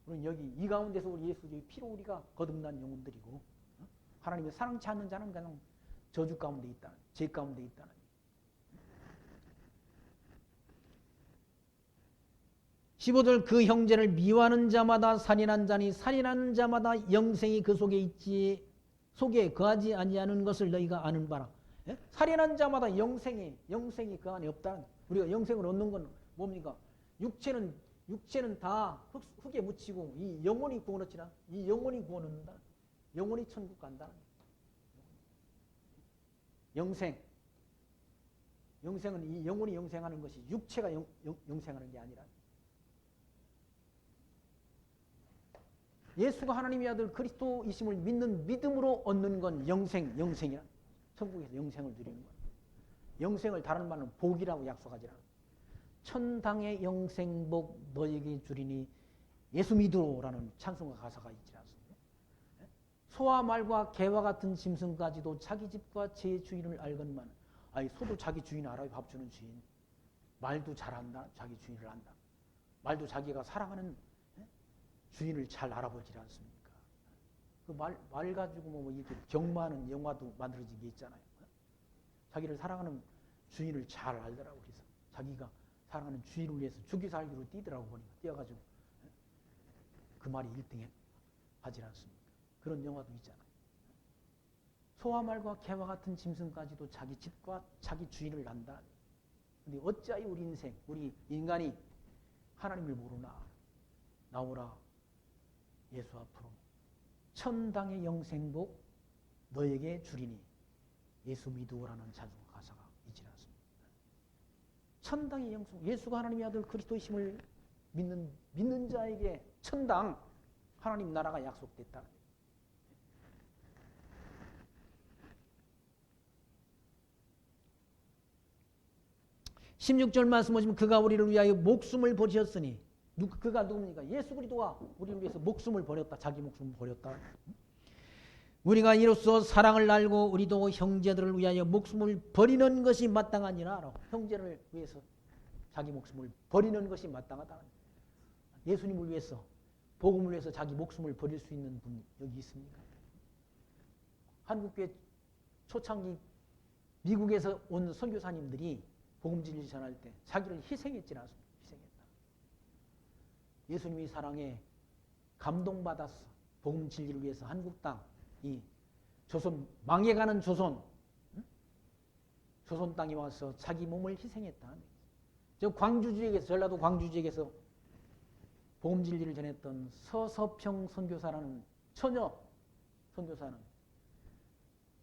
우리는 여기 이 가운데서 우리 예수의 피로 우리가 거듭난 영혼들이고 하나님의 사랑치 않는 자는 그냥 저주 가운데 있다. 죄 가운데 있다는. 15절 그 형제를 미워하는 자마다 살인한 자니 살인하는 자마다 영생이 그 속에 있지 속에 거하지 아니하는 것을 너희가 아는 바라. 예? 살인한 자마다 영생이 그 안에 없다. 우리가 영생을 얻는 건 뭡니까? 육체는 다 흙에 묻히고 이 영혼이 구원 얻지나 이 영혼이 구원 얻는다. 영혼이 천국 간다. 영생은 이 영혼이 영생하는 것이 육체가 영생하는 게 아니라 예수가 하나님의 아들 그리스도이심을 믿는 믿음으로 얻는 건 영생이라. 천국에서 영생을 누리는 거야. 영생을 다른 말로 복이라고 약속하지 않아. 천당의 영생복 너에게 주리니 예수 믿으라는 찬송가 가사가 있지 않습니까? 소와 말과 개와 같은 짐승까지도 자기 집과 제 주인을 알건만. 아니, 소도 자기 주인 알아요. 밥 주는 주인. 말도 잘한다. 자기 주인을 안다. 말도 자기가 사랑하는 주인을 잘 알아보지 않습니까? 그 말 가지고 뭐 이렇게 경마하는 영화도 만들어진 게 있잖아요. 자기를 사랑하는 주인을 잘 알더라고. 그래서 자기가 사랑하는 주인을 위해서 죽기 살기로 뛰더라고. 보니까 뛰어가지고 그 말이 1등 하지 않습니까? 그런 영화도 있잖아요. 소와 말과 개와 같은 짐승까지도 자기 집과 자기 주인을 안다. 근데 어찌하여 우리 인생, 우리 인간이 하나님을 모르나? 나오라 예수 앞으로 천당의 영생복 너에게 주리니 예수 믿으라는 찬송 가사가 있지 않습니다. 천당의 영생, 예수가 하나님의 아들 그리스도이심을 믿는 자에게 천당, 하나님 나라가 약속됐다. 16절 말씀 보시면 그가 우리를 위하여 목숨을 버리셨으니 그가 누굽니까? 예수 그리스도가 우리를 위해서 목숨을 버렸다. 자기 목숨을 버렸다. 우리가 이로써 사랑을 알고 우리도 형제들을 위하여 목숨을 버리는 것이 마땅하니라. 형제를 위해서 자기 목숨을 버리는 것이 마땅하다. 예수님을 위해서, 복음을 위해서 자기 목숨을 버릴 수 있는 분 여기 있습니까? 한국교회 초창기 미국에서 온 선교사님들이 복음 진리를 전할 때 자기를 희생했지 않습니까? 희생했다. 예수님이 사랑에 감동받았어. 복음 진리를 위해서 한국 땅, 이 조선, 망해가는 조선, 조선 땅에 와서 자기 몸을 희생했다. 저 광주 지역에서, 전라도 광주 지역에서 복음 진리를 전했던 서서평 선교사라는 처녀 선교사는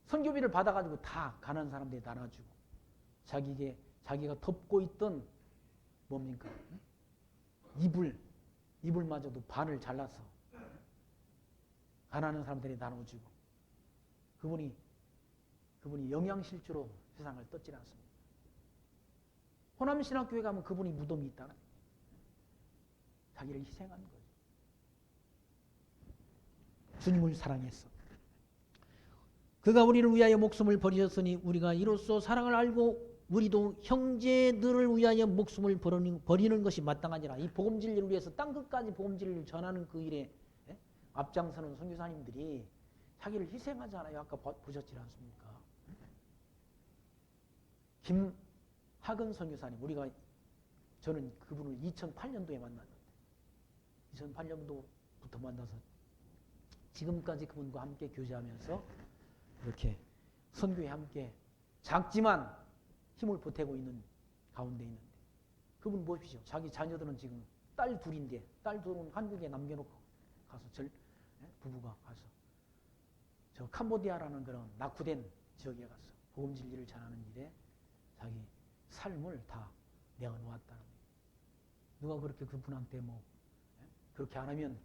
선교비를 받아가지고 다 가난한 사람들이 나눠주고 자기가 덮고 있던 뭡니까? 이불마저도 반을 잘라서 가난한 사람들이 나눠주고 그분이 영양실조로 세상을 떴지 않습니다. 호남신학교에 가면 그분이 무덤이 있다는 자기를 희생한 거예요. 주님을 사랑했어. 그가 우리를 위하여 목숨을 버리셨으니 우리가 이로써 사랑을 알고 우리도 형제들을 위하여 목숨을 버리는 것이 마땅하니라. 이 복음 진리를 위해서 땅끝까지 복음 진리를 전하는 그 일에 앞장서는 선교사님들이 자기를 희생하잖아요. 아까 보셨지 않습니까? 김학은 선교사님, 저는 그분을 2008년도에 만났는데 2008년도부터 만나서 지금까지 그분과 함께 교제하면서 이렇게 선교에 함께 작지만 힘을 보태고 있는 가운데 있는데 그분 보십시오. 자기 자녀들은 지금 딸 둘인데 딸 둘은 한국에 남겨놓고 가서 부부가 가서 저 캄보디아라는 그런 낙후된 지역에 가서 복음 진리를 전하는 일에 자기 삶을 다 내어놓았다는 거예요. 누가 그렇게 그분한테 그렇게 안 하면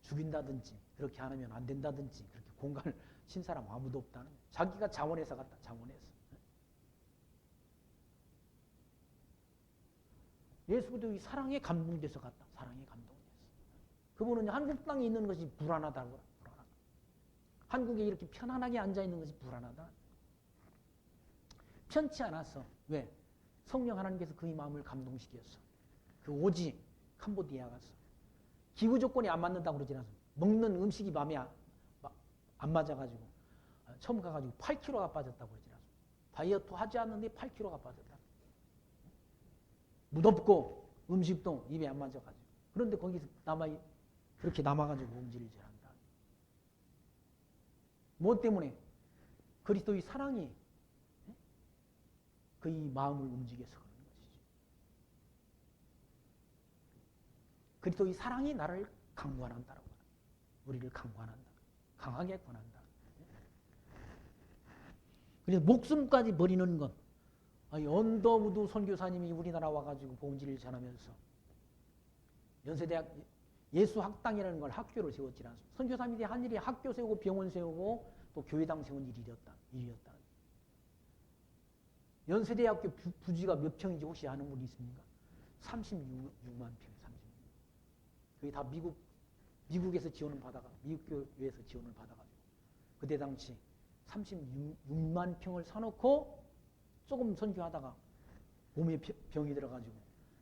죽인다든지 그렇게 안 하면 안 된다든지 그렇게 공간을 친 사람 아무도 없다는 거예요. 자기가 자원해서 갔다. 자원해서. 예수도 이 사랑에 감동돼서 갔다. 사랑에 감동돼서. 그분은 한국 땅에 있는 것이 불안하다고. 불안하다. 한국에 이렇게 편안하게 앉아있는 것이 불안하다. 편치 않았어. 왜? 성령 하나님께서 그의 마음을 감동시켰어. 그 오지 캄보디아 갔어. 기후 조건이 안 맞는다고 그러지 않았어. 먹는 음식이 마음에 안 맞아가지고 처음 가가지고 8kg가 빠졌다고 그러지 않았어. 다이어트 하지 않는데 8kg가 빠졌다. 무덥고 음식도 입에 안 맞아가지고. 그런데 거기서 그렇게 남아가지고 음질을 한다. 뭐 때문에? 그리스도의 사랑이 그의 마음을 움직여서 그러는 것이죠. 그리스도의 사랑이 나를 강권한다라고. 우리를 강권한다. 강하게 권한다. 그래서 목숨까지 버리는 것. 언더우드 선교사님이 우리나라 와가지고 복음진리를 전하면서 연세대학 예수학당이라는 걸 학교를 세웠지 않습니까? 선교사님들이 한 일이 학교 세우고 병원 세우고 또 교회당 세운 일이었다. 연세대학교 부지가 몇 평인지 혹시 아는 분이 있습니까? 36만 평, 36만. 그게 다 미국에서 지원을 받아가, 미국 교회에서 지원을 받아가지고 그때 당시 36만 평을 사놓고 조금 선교하다가 몸에 병이 들어가지고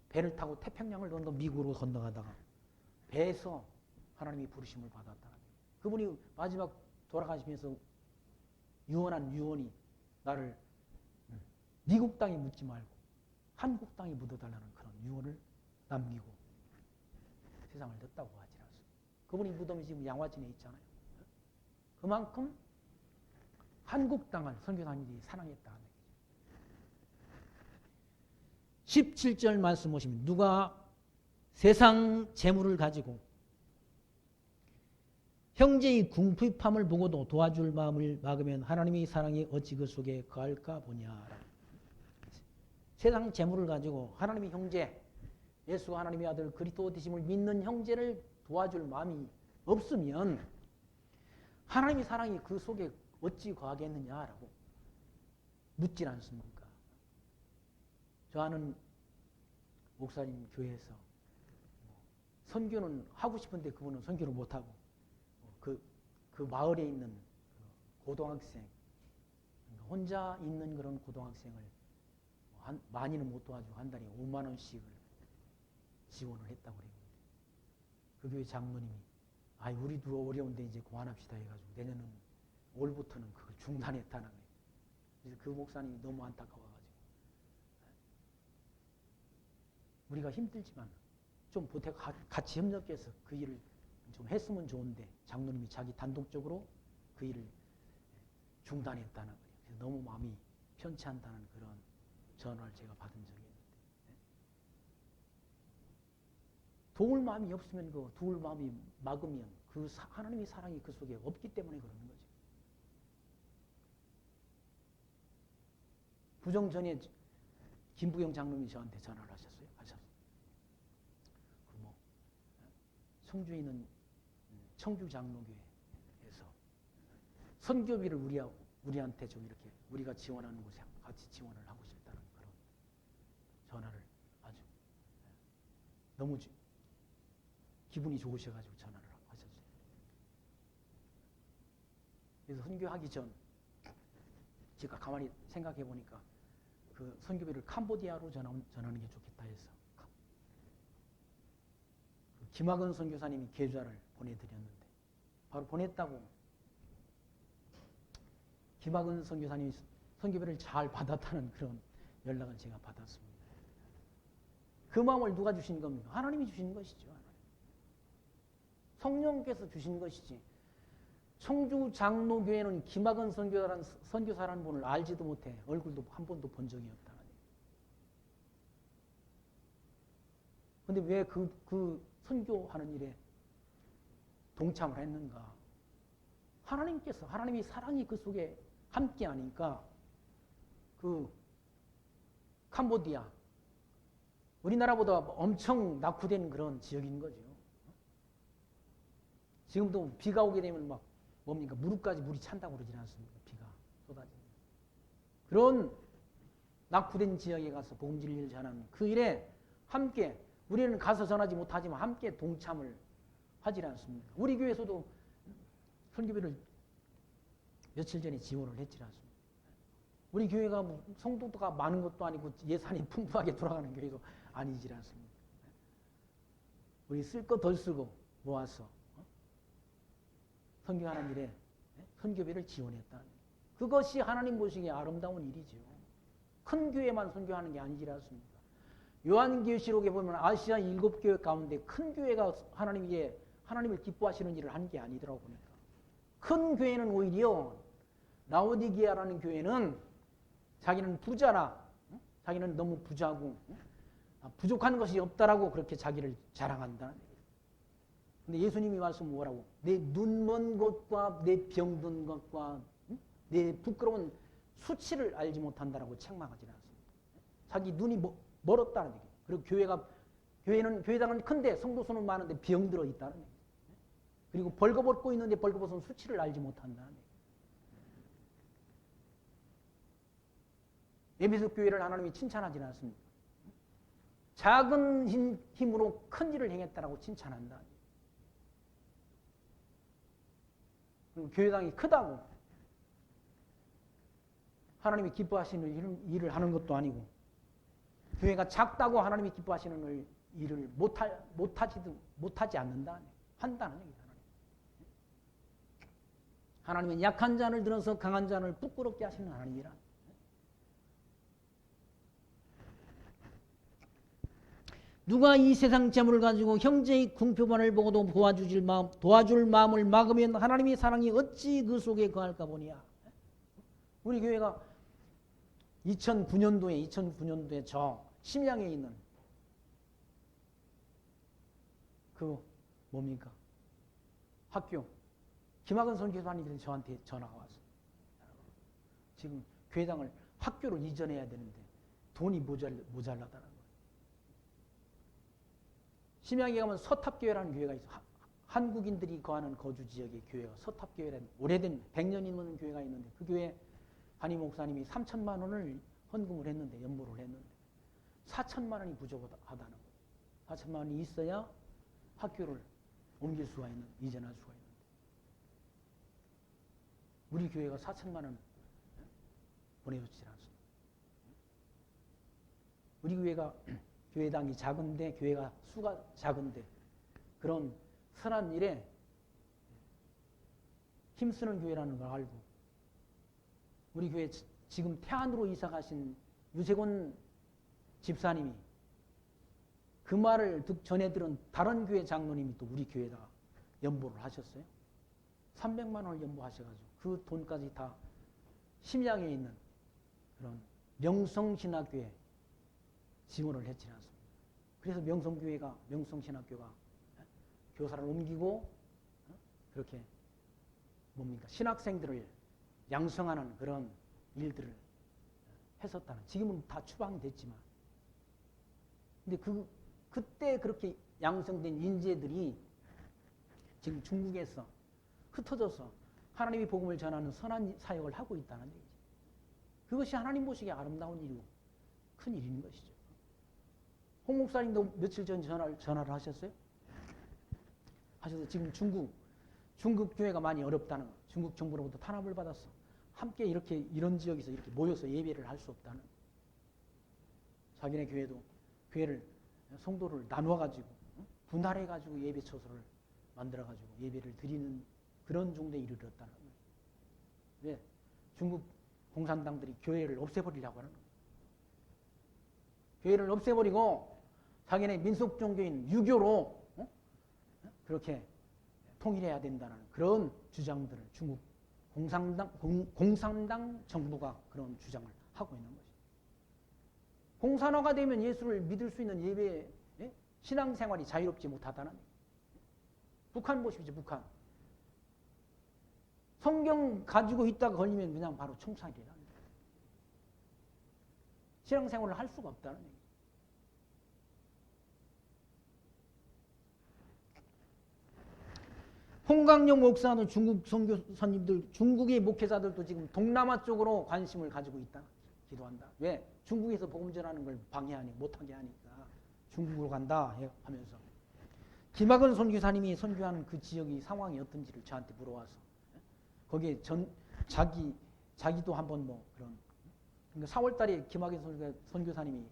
배를 타고 태평양을 건너 미국으로 건너가다가 배에서 하나님이 부르심을 받았다. 그분이 마지막 돌아가시면서 유언한 유언이 나를 미국 땅에 묻지 말고 한국 땅에 묻어달라는 그런 유언을 남기고 세상을 떴다고 하지 않습니다. 그분이 무덤이 지금 양화진에 있잖아요. 그만큼 한국 땅을 선교사님들이 사랑했다. 17절 말씀 보시면 누가 세상 재물을 가지고 형제의 궁핍함을 보고도 도와줄 마음을 막으면 하나님의 사랑이 어찌 그 속에 거할까 보냐. 세상 재물을 가지고 하나님의 형제, 예수가 하나님의 아들 그리스도 되심을 믿는 형제를 도와줄 마음이 없으면 하나님의 사랑이 그 속에 어찌 거하겠느냐라고 묻질 않습니까? 저 아는 목사님 교회에서 선교는 하고 싶은데 그분은 선교를 못하고 그 마을에 있는 고등학생, 혼자 있는 그런 고등학생을 많이는 못 도와주고 한 달에 5만 원씩을 지원을 했다고 그래요. 그 교회 장로님이 우리도 어려운데 이제 그만합시다 해가지고 내년은 올부터는 그걸 중단했다는 거예요. 그래서 그 목사님이 너무 안타까워가지고 우리가 힘들지만 좀 보태 같이 협력해서 그 일을 좀 했으면 좋은데 장로님이 자기 단독적으로 그 일을 중단했다는 거예요. 그래서 너무 마음이 편치 않다는 그런 전화를 제가 받은 적이 있는데 도울 마음이 없으면 그 도울 마음이 막으면 그 하나님의 사랑이 그 속에 없기 때문에 그러는 거죠. 부정 전에 김부영 장로님이 저한테 전화를 하셨어요. 청주에 있는 청주 장로교회에서 선교비를 우리한테 좀 이렇게 우리가 지원하는 곳에 같이 지원을 하고 싶다는 그런 전화를 아주 너무 기분이 좋으셔가지고 전화를 하셨어요. 그래서 선교하기 전 제가 가만히 생각해 보니까 그 선교비를 캄보디아로 전하는 게 좋겠다 해서 김학은 선교사님이 계좌를 보내드렸는데 바로 보냈다고 김학은 선교사님이 선교비를 잘 받았다는 그런 연락을 제가 받았습니다. 그 마음을 누가 주신 겁니까? 하나님이 주신 것이죠. 성령께서 주신 것이지. 청주 장로교회는 김학은 선교사라는 분을 알지도 못해 얼굴도 한 번도 본 적이 없다. 근데 왜 그 선교하는 일에 동참을 했는가? 하나님의 사랑이 그 속에 함께 하니까 그 캄보디아, 우리나라보다 엄청 낙후된 그런 지역인 거죠. 지금도 비가 오게 되면 막 뭡니까? 무릎까지 물이 찬다고 그러지 않습니까? 비가 쏟아지는. 그런 낙후된 지역에 가서 복음질 일을 전하는 그 일에 함께 우리는 가서 전하지 못하지만 함께 동참을 하지 않습니까? 우리 교회에서도 선교비를 며칠 전에 지원을 했지 않습니까? 우리 교회가 뭐 성도가 많은 것도 아니고 예산이 풍부하게 돌아가는 교회도 아니지 않습니까? 우리 쓸 거 덜 쓰고 모아서 선교하는 일에 선교비를 지원했다. 그것이 하나님 보시기에 아름다운 일이죠. 큰 교회만 선교하는 게 아니지 않습니까? 요한계시록에 보면 아시아 7교회 가운데 큰 교회가 하나님을 기뻐하시는 일을 한 게 아니더라고 보니까. 큰 교회는 오히려 라오디게아라는 교회는 자기는 부자라, 자기는 너무 부자고 부족한 것이 없다라고 그렇게 자기를 자랑한다. 근데 예수님이 말씀 뭐라고? 내 눈먼 것과 내 병든 것과 내 부끄러운 수치를 알지 못한다라고 책망하지 않습니다. 자기 눈이 멀었다는 얘기예요. 그리고 교회당은 큰데 성도 수는 많은데 병들어 있다는 얘기예요. 그리고 벌거벗고 있는데 벌거벗은 수치를 알지 못한다는 얘기예요. 에베소 교회를 하나님이 칭찬하지 않습니까? 작은 힘으로 큰 일을 행했다라고 칭찬한다. 교회당이 크다고 하나님이 기뻐하시는 일을 하는 것도 아니고, 교회가 작다고 하나님이 기뻐하시는 일을 못하지 않는다. 한다는 얘기다. 하나님은 약한 자를 들어서 강한 자를 부끄럽게 하시는 하나님이라. 누가 이 세상 재물을 가지고 형제의 궁핍함을 보고도 도와줄 마음을 막으면 하나님의 사랑이 어찌 그 속에 거할까 보니야. 우리 교회가 2009년도에 저 심양에 있는 그 뭡니까? 학교. 김학은 선교사님들이 저한테 전화가 왔어요. 지금 교회당을 학교로 이전해야 되는데 돈이 모자라다는 거예요. 심양에 가면 서탑교회라는 교회가 있어. 한국인들이 거하는 거주 지역의 교회가 서탑교회라는 오래된 100년 있는 교회가 있는데, 그 교회 담임 목사님이 3천만 원을 헌금을 했는데, 연보를 했는데 4천만 원이 부족하다는 거예요. 4천만 원이 있어야 학교를 옮길 수가 있는, 이전할 수가 있는데 우리 교회가 4천만 원 보내줬지 않습니다. 우리 교회가 교회당이 작은데, 교회가 수가 작은데 그런 선한 일에 힘쓰는 교회라는 걸 알고, 우리 교회 지금 태안으로 이사 가신 유세곤 집사님이 그 말을 전해 들은 다른 교회 장로님이 또 우리 교회에다 연보를 하셨어요. 300만 원을 연보하셔가지고 그 돈까지 다 심양에 있는 그런 명성신학교에 지원을 했지 않습니까? 그래서 명성신학교가 교사를 옮기고 그렇게 뭡니까? 신학생들을 양성하는 그런 일들을 했었다는, 지금은 다 추방됐지만, 근데 그때 그렇게 양성된 인재들이 지금 중국에서 흩어져서 하나님의 복음을 전하는 선한 사역을 하고 있다는 얘기죠. 그것이 하나님 보시기에 아름다운 일이고 큰 일인 것이죠. 홍 목사님도 며칠 전 전화를 하셨어요. 하셔서 지금 중국 교회가 많이 어렵다는 거, 중국 정부로부터 탄압을 받았어. 함께 이런 지역에서 이렇게 모여서 예배를 할 수 없다는, 자기네 교회를 성도를 나눠가지고 분할해가지고 예배 처소를 만들어가지고 예배를 드리는 그런 정도에 이르렀다는 거예요. 왜? 중국 공산당들이 교회를 없애버리려고 하는 거예요. 교회를 없애버리고 자기네 민속 종교인 유교로 그렇게 통일해야 된다는 그런 주장들을 중국 공산당 정부가 그런 주장을 하고 있는 것이죠. 공산화가 되면 예수를 믿을 수 있는 예배, 신앙생활이 자유롭지 못하다는 얘기예요. 북한 보십시오. 북한. 성경 가지고 있다가 걸리면 그냥 바로 총살이라는 거예요. 신앙생활을 할 수가 없다는 얘기예요. 홍강용 목사는 중국 선교사님들, 중국의 목회자들도 지금 동남아 쪽으로 관심을 가지고 있다. 기도한다. 왜? 중국에서 복음 전하는 걸 방해하니 못하게 하니까 중국으로 간다 하면서, 김학은 선교사님이 선교하는 그 지역의 상황이 어떤지를 저한테 물어와서, 거기에 자기도 한번 뭐 그런, 그러니까 4월달에 김학은 선교사님이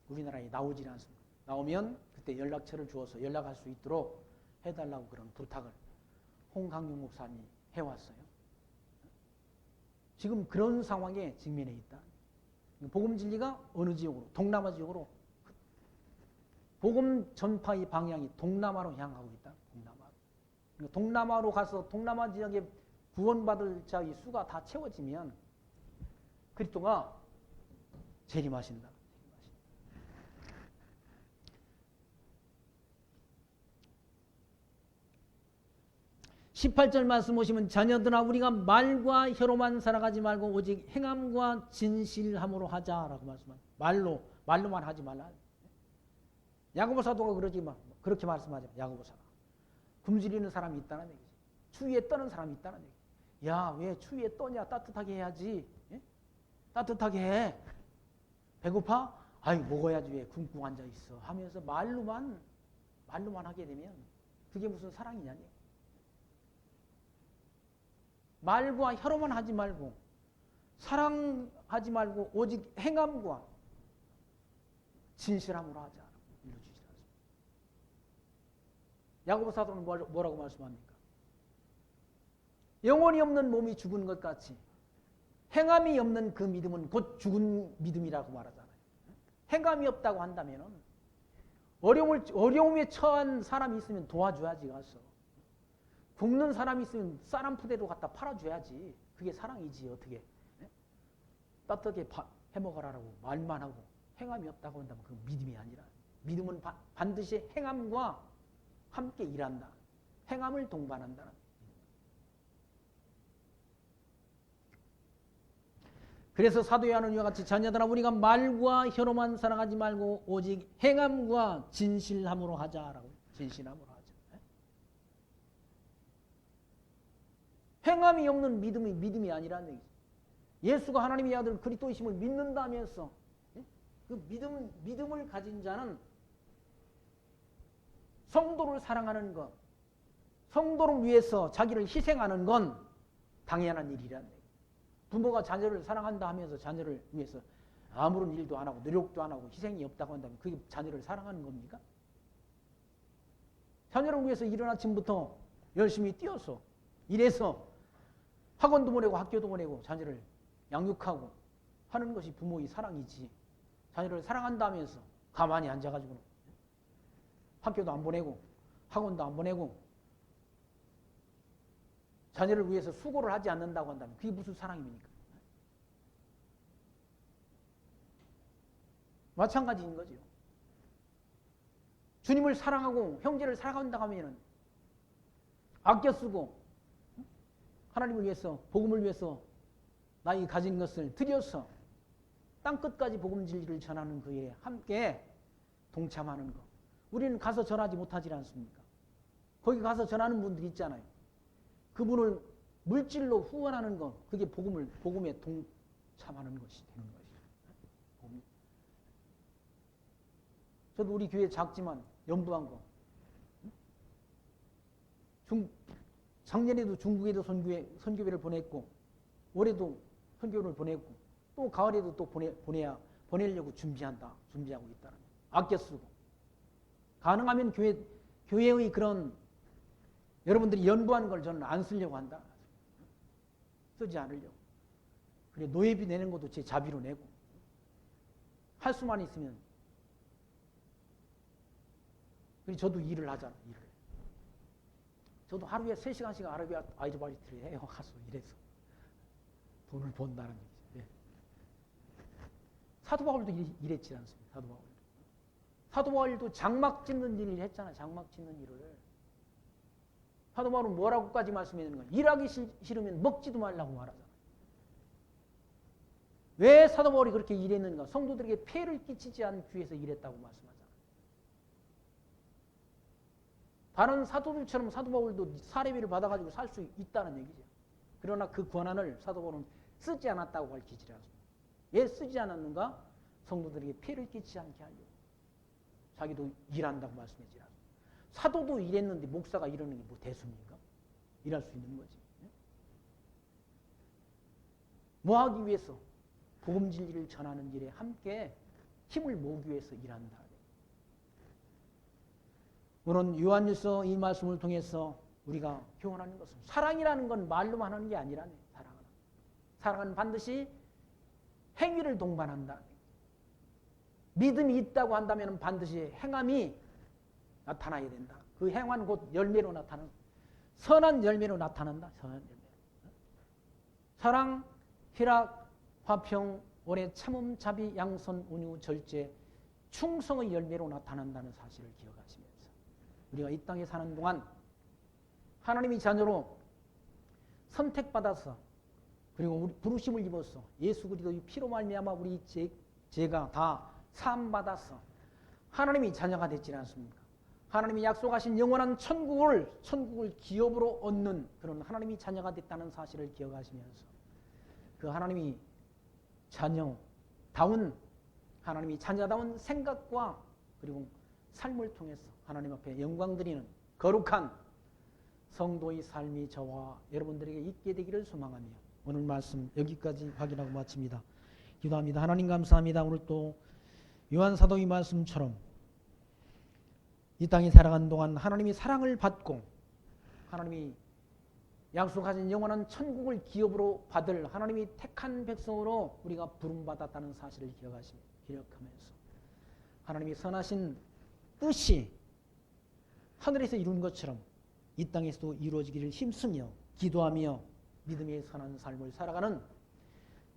우리나라에 나오질 않습니다. 나오면 그때 연락처를 주어서 연락할 수 있도록 해달라고 그런 부탁을 홍강용 목사님이 해왔어요. 지금 그런 상황에 직면해 있다. 복음 진리가 어느 지역으로? 동남아 지역으로. 복음 전파의 방향이 동남아로 향하고 있다. 동남아로 가서 동남아 지역에 구원받을 자의 수가 다 채워지면 그리스도가 재림하신다. 18절 말씀 보시면, 자녀들아 우리가 말과 혀로만 살아가지 말고 오직 행함과 진실함으로 하자라고 말씀합니다. 말로만 하지 말라. 야고보 사도가 그렇게 말씀하죠. 야고보 사도. 굶주리는 사람이 있다는 얘기지. 추위에 떠는 사람이 있다는 얘기지. 야, 왜 추위에 떠냐? 따뜻하게 해야지. 예? 따뜻하게 해. 배고파? 아이, 먹어야지. 왜 굶고 앉아 있어? 하면서 말로만 하게 되면 그게 무슨 사랑이냐니. 말과 혀로만 하지 말고 사랑하지 말고 오직 행함과 진실함으로 하자. 일러주시지 않습니다. 야고보 사도는 뭐라고 말씀합니까? 영혼이 없는 몸이 죽은 것 같이 행함이 없는 그 믿음은 곧 죽은 믿음이라고 말하잖아요. 행함이 없다고 한다면 어려움에 처한 사람이 있으면 도와줘야지 가서. 굶는 사람이 있으면 쌀 한 푸대로 갖다 팔아줘야지. 그게 사랑이지 어떻게. 따뜻하게 해먹어라라고 말만 하고 행함이 없다고 한다면 그건 믿음이 아니라 믿음은 반드시 행함과 함께 일한다. 행함을 동반한다는. 그래서 사도 요한은 이와 같이 자녀들아 우리가 말과 혀로만 사랑하지 말고 오직 행함과 진실함으로 하자라고. 진실함으로 하자. 행함이 없는 믿음이 믿음이 아니라는 얘기죠. 예수가 하나님의 아들 그리스도이심을 믿는다면서 그 믿음을 가진 자는 성도를 사랑하는 것, 성도를 위해서 자기를 희생하는 건 당연한 일이라는 얘기죠. 부모가 자녀를 사랑한다 하면서 자녀를 위해서 아무런 일도 안 하고 노력도 안 하고 희생이 없다고 한다면 그게 자녀를 사랑하는 겁니까? 자녀를 위해서 이른 아침부터 열심히 뛰어서 일해서 학원도 보내고 학교도 보내고 자녀를 양육하고 하는 것이 부모의 사랑이지. 자녀를 사랑한다면서 가만히 앉아가지고 학교도 안 보내고 학원도 안 보내고 자녀를 위해서 수고를 하지 않는다고 한다면 그게 무슨 사랑입니까? 마찬가지인 거죠. 주님을 사랑하고 형제를 사랑한다고 하면 아껴 쓰고 하나님을 위해서 복음을 위해서 나의 가진 것을 들여서 땅끝까지 복음 진리를 전하는 그 일에 함께 동참하는 것. 우리는 가서 전하지 못하지 않습니까? 거기 가서 전하는 분들이 있잖아요. 그분을 물질로 후원하는 것, 그게 복음에 동참하는 것이 되는 것이죠. 저도 우리 교회 작지만 연부한 거. 작년에도 중국에도 선교회를 보냈고, 올해도 선교를 보냈고, 또 가을에도 또 보내려고 준비하고 있다는 거예요. 아껴 쓰고. 가능하면 교회의 그런 여러분들이 연구하는 걸 저는 안 쓰려고 한다. 쓰지 않으려고. 그래 노예비 내는 것도 제 자비로 내고 할 수만 있으면. 그래 저도 일을 하잖아. 일을. 저도 하루에 3시간씩 아르바이트를 해요. 가서 일해서 돈을 번다는 얘기죠. 예. 사도 바울도 일했지 않습니까? 사도 바울도 장막 짓는 일을 했잖아요. 장막 짓는 일을. 사도 바울은 뭐라고까지 말씀하는 거예요? 일하기 싫으면 먹지도 말라고 말하잖아요. 왜 사도 바울이 그렇게 일했는가? 성도들에게 폐를 끼치지 않기 위해서 일했다고 말씀하잖아요. 다른 사도들처럼 사도 바울도 사례비를 받아가지고 살 수 있다는 얘기죠. 그러나 그 권한을 사도 바울은 쓰지 않았다고 밝히지 않습니다. 왜 쓰지 않았는가? 성도들에게 폐를 끼치지 않게 하려고. 자기도 일한다고 말씀하지 않습니다. 사도도 일했는데 목사가 일하는 게 뭐 대수입니까? 일할 수 있는 거지. 뭐 하기 위해서? 복음 진리를 전하는 일에 함께 힘을 모으기 위해서 일한다. 오늘 요한일서 이 말씀을 통해서 우리가 교훈하는 것은 사랑이라는 건 말로만 하는 게 아니라네. 사랑은 반드시 행위를 동반한다. 믿음이 있다고 한다면 반드시 행함이 나타나야 된다. 그 행함은 곧 열매로 나타나는 선한 열매로 나타난다. 선한 열매. 사랑, 희락, 화평, 오래 참음, 자비, 양선, 온유, 절제, 충성의 열매로 나타난다는 사실을 기억하시면서 우리가 이 땅에 사는 동안 하나님의 자녀로 선택받아서 그리고 우리 부르심을 입어서 예수 그리스도의 피로 말미암아 우리 죄가 다 사함 받아서 하나님의 자녀가 됐지 않습니까? 하나님이 약속하신 영원한 천국을 기업으로 얻는 그런 하나님의 자녀가 됐다는 사실을 기억하시면서 그 하나님이 자녀다운 하나님이 자녀다운 생각과 그리고 삶을 통해서 하나님 앞에 영광 드리는 거룩한 성도의 삶이 저와 여러분들에게 있게 되기를 소망하며 오늘 말씀 여기까지 확인하고 마칩니다. 기도합니다. 하나님 감사합니다. 오늘 또 요한사도의 말씀처럼 이 땅에 살아가는 동안 하나님이 사랑을 받고 하나님이 약속하신 영원한 천국을 기업으로 받을 하나님이 택한 백성으로 우리가 부름받았다는 사실을 기억하면서 하나님이 선하신 뜻이 하늘에서 이룬 것처럼 이 땅에서도 이루어지기를 힘쓰며 기도하며 믿음의 선한 삶을 살아가는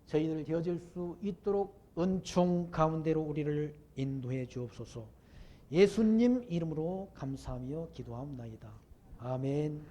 저희들 되어질 수 있도록 은총 가운데로 우리를 인도해 주옵소서. 예수님 이름으로 감사하며 기도하옵나이다. 아멘.